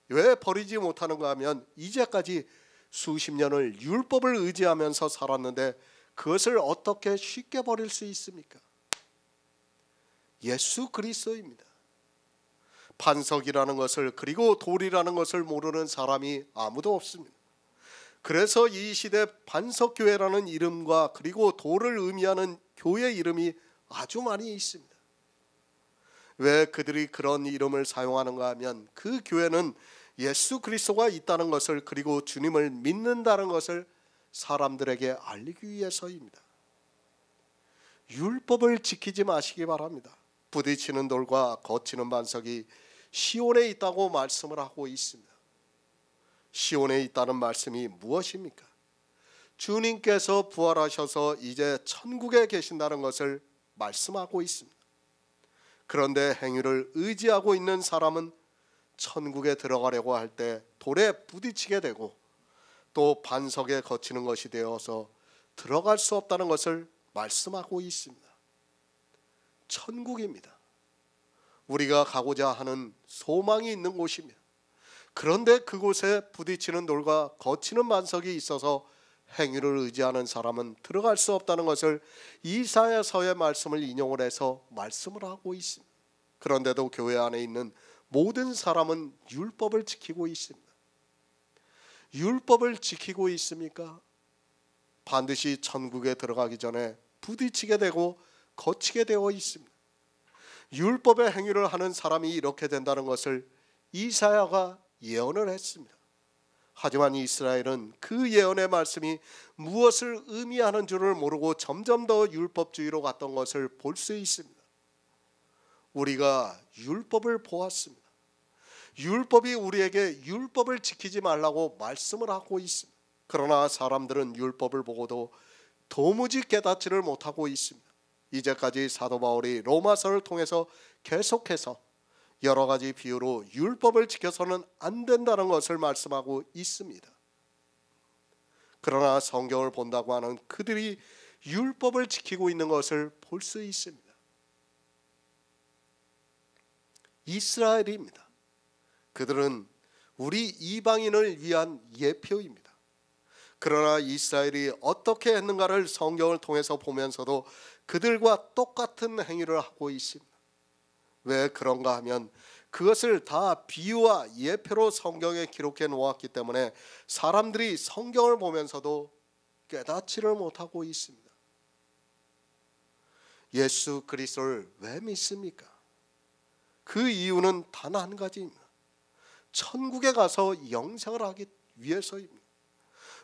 왜 버리지 못하는가 하면 이제까지 수십 년을 율법을 의지하면서 살았는데 그것을 어떻게 쉽게 버릴 수 있습니까? 예수 그리스도입니다. 반석이라는 것을, 그리고 돌이라는 것을 모르는 사람이 아무도 없습니다. 그래서 이 시대 반석교회라는 이름과 그리고 돌을 의미하는 교회 이름이 아주 많이 있습니다. 왜 그들이 그런 이름을 사용하는가 하면 그 교회는 예수 그리스도가 있다는 것을, 그리고 주님을 믿는다는 것을 사람들에게 알리기 위해서입니다. 율법을 지키지 마시기 바랍니다. 부딪히는 돌과 거치는 반석이 시온에 있다고 말씀을 하고 있습니다. 시온에 있다는 말씀이 무엇입니까? 주님께서 부활하셔서 이제 천국에 계신다는 것을 말씀하고 있습니다. 그런데 행위를 의지하고 있는 사람은 천국에 들어가려고 할 때 돌에 부딪히게 되고 또 반석에 거치는 것이 되어서 들어갈 수 없다는 것을 말씀하고 있습니다. 천국입니다. 우리가 가고자 하는 소망이 있는 곳입니다. 그런데 그곳에 부딪히는 돌과 거치는 반석이 있어서 행위를 의지하는 사람은 들어갈 수 없다는 것을 이사야서의 말씀을 인용을 해서 말씀을 하고 있습니다. 그런데도 교회 안에 있는 모든 사람은 율법을 지키고 있습니다. 율법을 지키고 있습니까? 반드시 천국에 들어가기 전에 부딪히게 되고 거치게 되어 있습니다. 율법의 행위를 하는 사람이 이렇게 된다는 것을 이사야가 예언을 했습니다. 하지만 이스라엘은 그 예언의 말씀이 무엇을 의미하는 줄을 모르고 점점 더 율법주의로 갔던 것을 볼 수 있습니다. 우리가 율법을 보았습니다. 율법이 우리에게 율법을 지키지 말라고 말씀을 하고 있습니다. 그러나 사람들은 율법을 보고도 도무지 깨닫지를 못하고 있습니다. 이제까지 사도 바울이 로마서를 통해서 계속해서 여러 가지 비유로 율법을 지켜서는 안 된다는 것을 말씀하고 있습니다. 그러나 성경을 본다고 하는 그들이 율법을 지키고 있는 것을 볼 수 있습니다. 이스라엘입니다. 그들은 우리 이방인을 위한 예표입니다. 그러나 이스라엘이 어떻게 했는가를 성경을 통해서 보면서도 그들과 똑같은 행위를 하고 있습니다. 왜 그런가 하면 그것을 다 비유와 예표로 성경에 기록해 놓았기 때문에 사람들이 성경을 보면서도 깨닫지를 못하고 있습니다. 예수 그리스도를 왜 믿습니까? 그 이유는 단 한 가지입니다. 천국에 가서 영생을 하기 위해서입니다.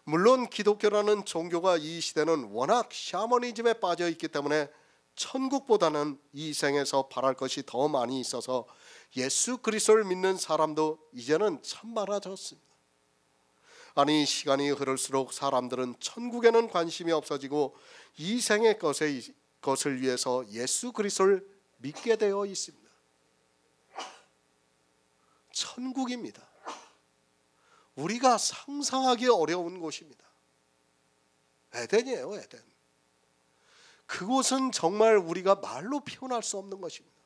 물론 기독교라는 종교가 이 시대는 워낙 샤머니즘에 빠져 있기 때문에 천국보다는 이 생에서 바랄 것이 더 많이 있어서 예수 그리스도를 믿는 사람도 이제는 참 많아졌습니다. 아니, 시간이 흐를수록 사람들은 천국에는 관심이 없어지고 이 생의 것을 위해서 예수 그리스도를 믿게 되어 있습니다. 천국입니다. 우리가 상상하기 어려운 곳입니다. 에덴이에요, 에덴. 그곳은 정말 우리가 말로 표현할 수 없는 것입니다.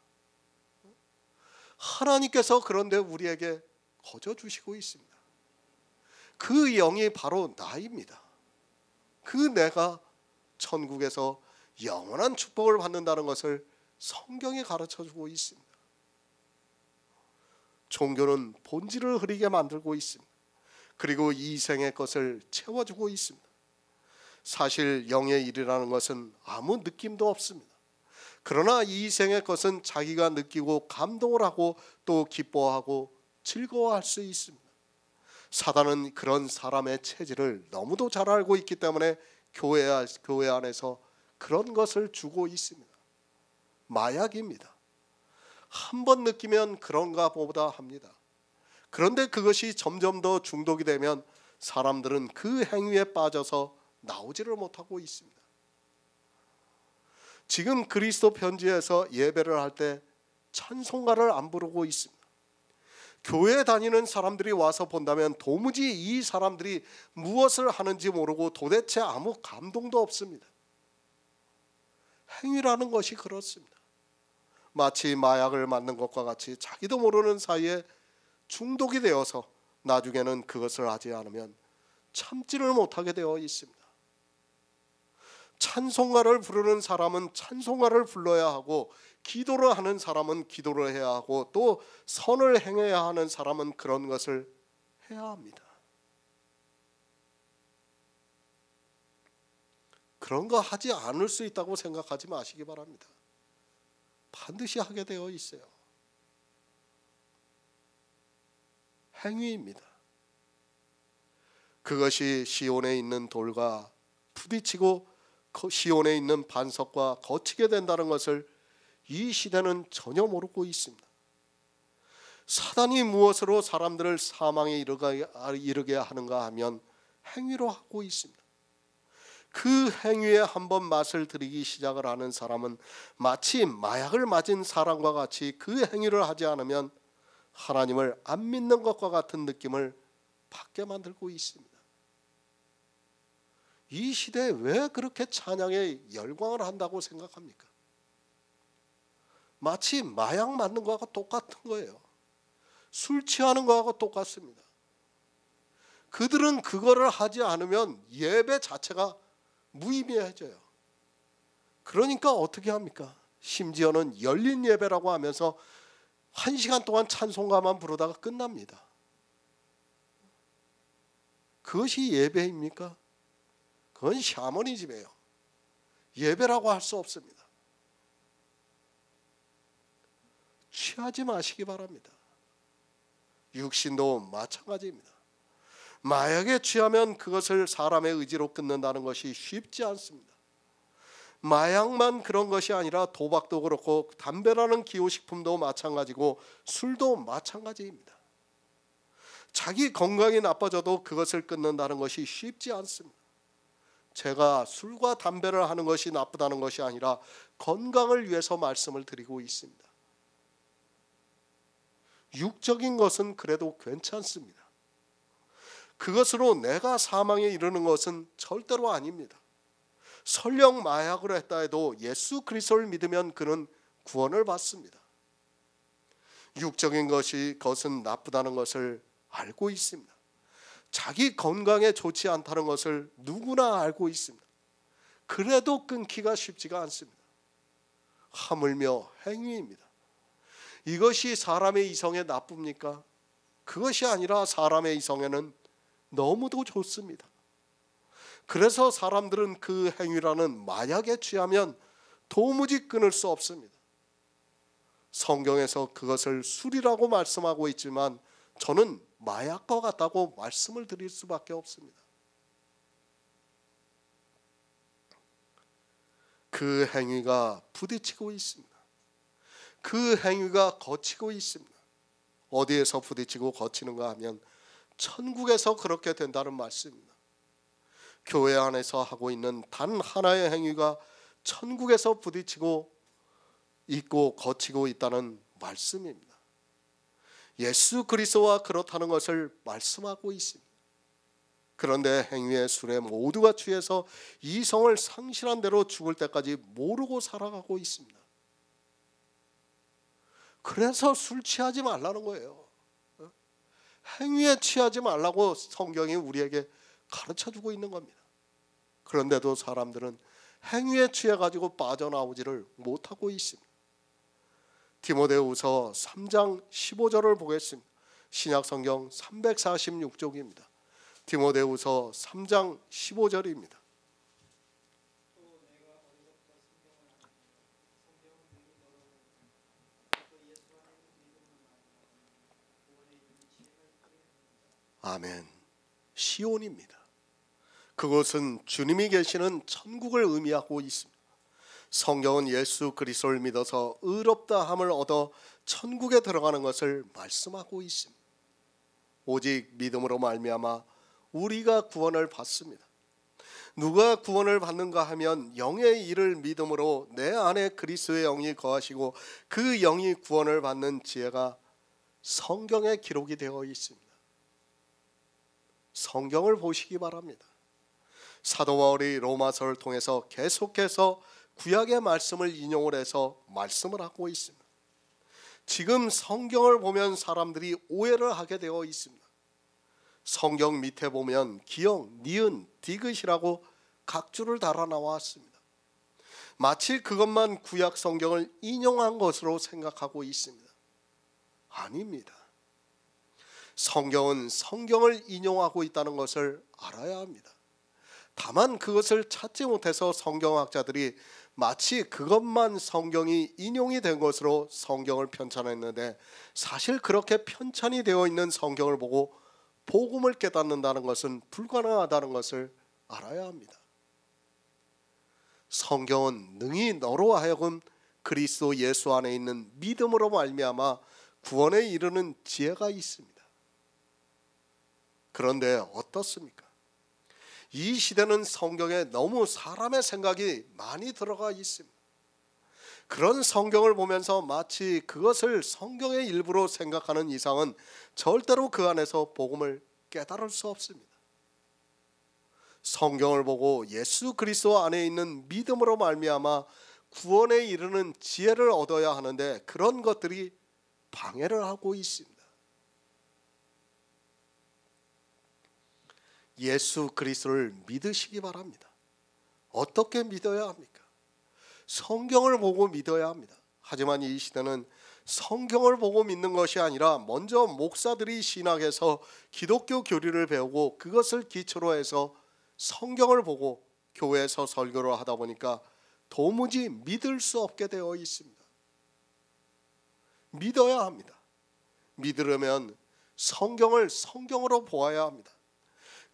하나님께서 그런데 우리에게 거저 주시고 있습니다. 그 영이 바로 나입니다. 그 내가 천국에서 영원한 축복을 받는다는 것을 성경이 가르쳐주고 있습니다. 종교는 본질을 흐리게 만들고 있습니다. 그리고 이 생의 것을 채워주고 있습니다. 사실 영의 일이라는 것은 아무 느낌도 없습니다. 그러나 이 생의 것은 자기가 느끼고 감동을 하고 또 기뻐하고 즐거워할 수 있습니다. 사단은 그런 사람의 체질을 너무도 잘 알고 있기 때문에 교회 안에서 그런 것을 주고 있습니다. 마약입니다. 한번 느끼면 그런가 보다 합니다. 그런데 그것이 점점 더 중독이 되면 사람들은 그 행위에 빠져서 나오지를 못하고 있습니다. 지금 그리스도 편지에서 예배를 할 때 찬송가를 안 부르고 있습니다. 교회 다니는 사람들이 와서 본다면 도무지 이 사람들이 무엇을 하는지 모르고 도대체 아무 감동도 없습니다. 행위라는 것이 그렇습니다. 마치 마약을 맞는 것과 같이 자기도 모르는 사이에 중독이 되어서 나중에는 그것을 하지 않으면 참지를 못하게 되어 있습니다. 찬송가를 부르는 사람은 찬송가를 불러야 하고, 기도를 하는 사람은 기도를 해야 하고, 또 선을 행해야 하는 사람은 그런 것을 해야 합니다. 그런 거 하지 않을 수 있다고 생각하지 마시기 바랍니다. 반드시 하게 되어 있어요. 행위입니다. 그것이 시온에 있는 돌과 부딪히고 시온에 있는 반석과 거치게 된다는 것을 이 시대는 전혀 모르고 있습니다. 사단이 무엇으로 사람들을 사망에 이르게 하는가 하면 행위로 하고 있습니다. 그 행위에 한번 맛을 들이기 시작을 하는 사람은 마치 마약을 맞은 사람과 같이 그 행위를 하지 않으면 하나님을 안 믿는 것과 같은 느낌을 받게 만들고 있습니다. 이 시대에 왜 그렇게 찬양에 열광을 한다고 생각합니까? 마치 마약 맞는 거하고 똑같은 거예요. 술 취하는 거하고 똑같습니다. 그들은 그거를 하지 않으면 예배 자체가 무의미해져요. 그러니까 어떻게 합니까? 심지어는 열린 예배라고 하면서 1시간 동안 찬송가만 부르다가 끝납니다. 그것이 예배입니까? 그건 샤머니즘이에요. 예배라고 할 수 없습니다. 취하지 마시기 바랍니다. 육신도 마찬가지입니다. 마약에 취하면 그것을 사람의 의지로 끊는다는 것이 쉽지 않습니다. 마약만 그런 것이 아니라 도박도 그렇고 담배라는 기호식품도 마찬가지고 술도 마찬가지입니다. 자기 건강이 나빠져도 그것을 끊는다는 것이 쉽지 않습니다. 제가 술과 담배를 하는 것이 나쁘다는 것이 아니라 건강을 위해서 말씀을 드리고 있습니다. 육적인 것은 그래도 괜찮습니다. 그것으로 내가 사망에 이르는 것은 절대로 아닙니다. 설령 마약을 했다 해도 예수 그리스도를 믿으면 그는 구원을 받습니다. 육적인 것은 나쁘다는 것을 알고 있습니다. 자기 건강에 좋지 않다는 것을 누구나 알고 있습니다. 그래도 끊기가 쉽지가 않습니다. 하물며 행위입니다. 이것이 사람의 이성에 나쁩니까? 그것이 아니라 사람의 이성에는 너무도 좋습니다. 그래서 사람들은 그 행위라는 마약에 취하면 도무지 끊을 수 없습니다. 성경에서 그것을 술이라고 말씀하고 있지만 저는 마약과 같다고 말씀을 드릴 수밖에 없습니다. 그 행위가 부딪히고 있습니다. 그 행위가 거치고 있습니다. 어디에서 부딪히고 거치는가 하면 천국에서 그렇게 된다는 말씀입니다. 교회 안에서 하고 있는 단 하나의 행위가 천국에서 부딪히고 있고 거치고 있다는 말씀입니다. 예수 그리스도와 그렇다는 것을 말씀하고 있습니다. 그런데 행위의 술에 모두가 취해서 이성을 상실한 대로 죽을 때까지 모르고 살아가고 있습니다. 그래서 술 취하지 말라는 거예요. 행위에 취하지 말라고 성경이 우리에게 가르쳐주고 있는 겁니다. 그런데도 사람들은 행위에 취해가지고 빠져나오지를 못하고 있습니다. 디모데후서 3장 15절을 보겠습니다. 신약성경 346쪽입니다. 디모데후서 3장 15절입니다. 아멘. 시온입니다. 그것은 주님이 계시는 천국을 의미하고 있습니다. 성경은 예수 그리스도를 믿어서 의롭다함을 얻어 천국에 들어가는 것을 말씀하고 있습니다. 오직 믿음으로 말미암아 우리가 구원을 받습니다. 누가 구원을 받는가 하면 영의 일을 믿음으로 내 안에 그리스도의 영이 거하시고 그 영이 구원을 받는 지혜가 성경에 기록이 되어 있습니다. 성경을 보시기 바랍니다. 사도 바울이 로마서를 통해서 계속해서 구약의 말씀을 인용을 해서 말씀을 하고 있습니다. 지금 성경을 보면 사람들이 오해를 하게 되어 있습니다. 성경 밑에 보면 기역, 니은, 디귿이라고 각 줄을 달아 나왔습니다. 마치 그것만 구약 성경을 인용한 것으로 생각하고 있습니다. 아닙니다. 성경은 성경을 인용하고 있다는 것을 알아야 합니다. 다만 그것을 찾지 못해서 성경학자들이 마치 그것만 성경이 인용이 된 것으로 성경을 편찬했는데, 사실 그렇게 편찬이 되어 있는 성경을 보고 복음을 깨닫는다는 것은 불가능하다는 것을 알아야 합니다. 성경은 능히 너로 하여금 그리스도 예수 안에 있는 믿음으로 말미암아 구원에 이르는 지혜가 있습니다. 그런데 어떻습니까? 이 시대는 성경에 너무 사람의 생각이 많이 들어가 있습니다. 그런 성경을 보면서 마치 그것을 성경의 일부로 생각하는 이상은 절대로 그 안에서 복음을 깨달을 수 없습니다. 성경을 보고 예수 그리스도 안에 있는 믿음으로 말미암아 구원에 이르는 지혜를 얻어야 하는데, 그런 것들이 방해를 하고 있습니다. 예수 그리스도를 믿으시기 바랍니다. 어떻게 믿어야 합니까? 성경을 보고 믿어야 합니다. 하지만 이 시대는 성경을 보고 믿는 것이 아니라 먼저 목사들이 신학에서 기독교 교리를 배우고 그것을 기초로 해서 성경을 보고 교회에서 설교를 하다 보니까 도무지 믿을 수 없게 되어 있습니다. 믿어야 합니다. 믿으려면 성경을 성경으로 보아야 합니다.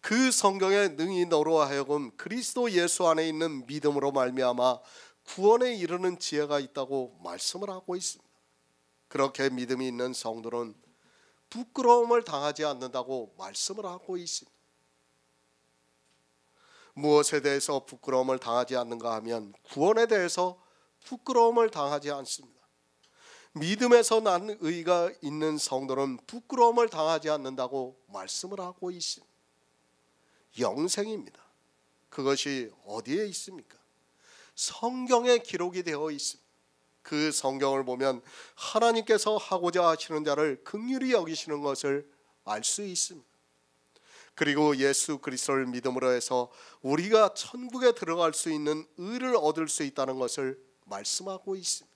그 성경에 능히 너로 하여금 그리스도 예수 안에 있는 믿음으로 말미암아 구원에 이르는 지혜가 있다고 말씀을 하고 있습니다. 그렇게 믿음이 있는 성도는 부끄러움을 당하지 않는다고 말씀을 하고 있습니다. 무엇에 대해서 부끄러움을 당하지 않는가 하면 구원에 대해서 부끄러움을 당하지 않습니다. 믿음에서 난 의가 있는 성도는 부끄러움을 당하지 않는다고 말씀을 하고 있습니다. 영생입니다. 그것이 어디에 있습니까? 성경에 기록이 되어 있습니다. 그 성경을 보면 하나님께서 하고자 하시는 자를 긍휼히 여기시는 것을 알 수 있습니다. 그리고 예수 그리스도를 믿음으로 해서 우리가 천국에 들어갈 수 있는 의를 얻을 수 있다는 것을 말씀하고 있습니다.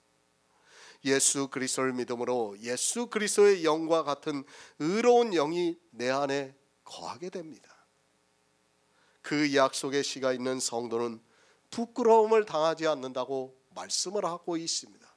예수 그리스도를 믿음으로 예수 그리스도의 영과 같은 의로운 영이 내 안에 거하게 됩니다. 그 약속의 씨가 있는 성도는 부끄러움을 당하지 않는다고 말씀을 하고 있습니다.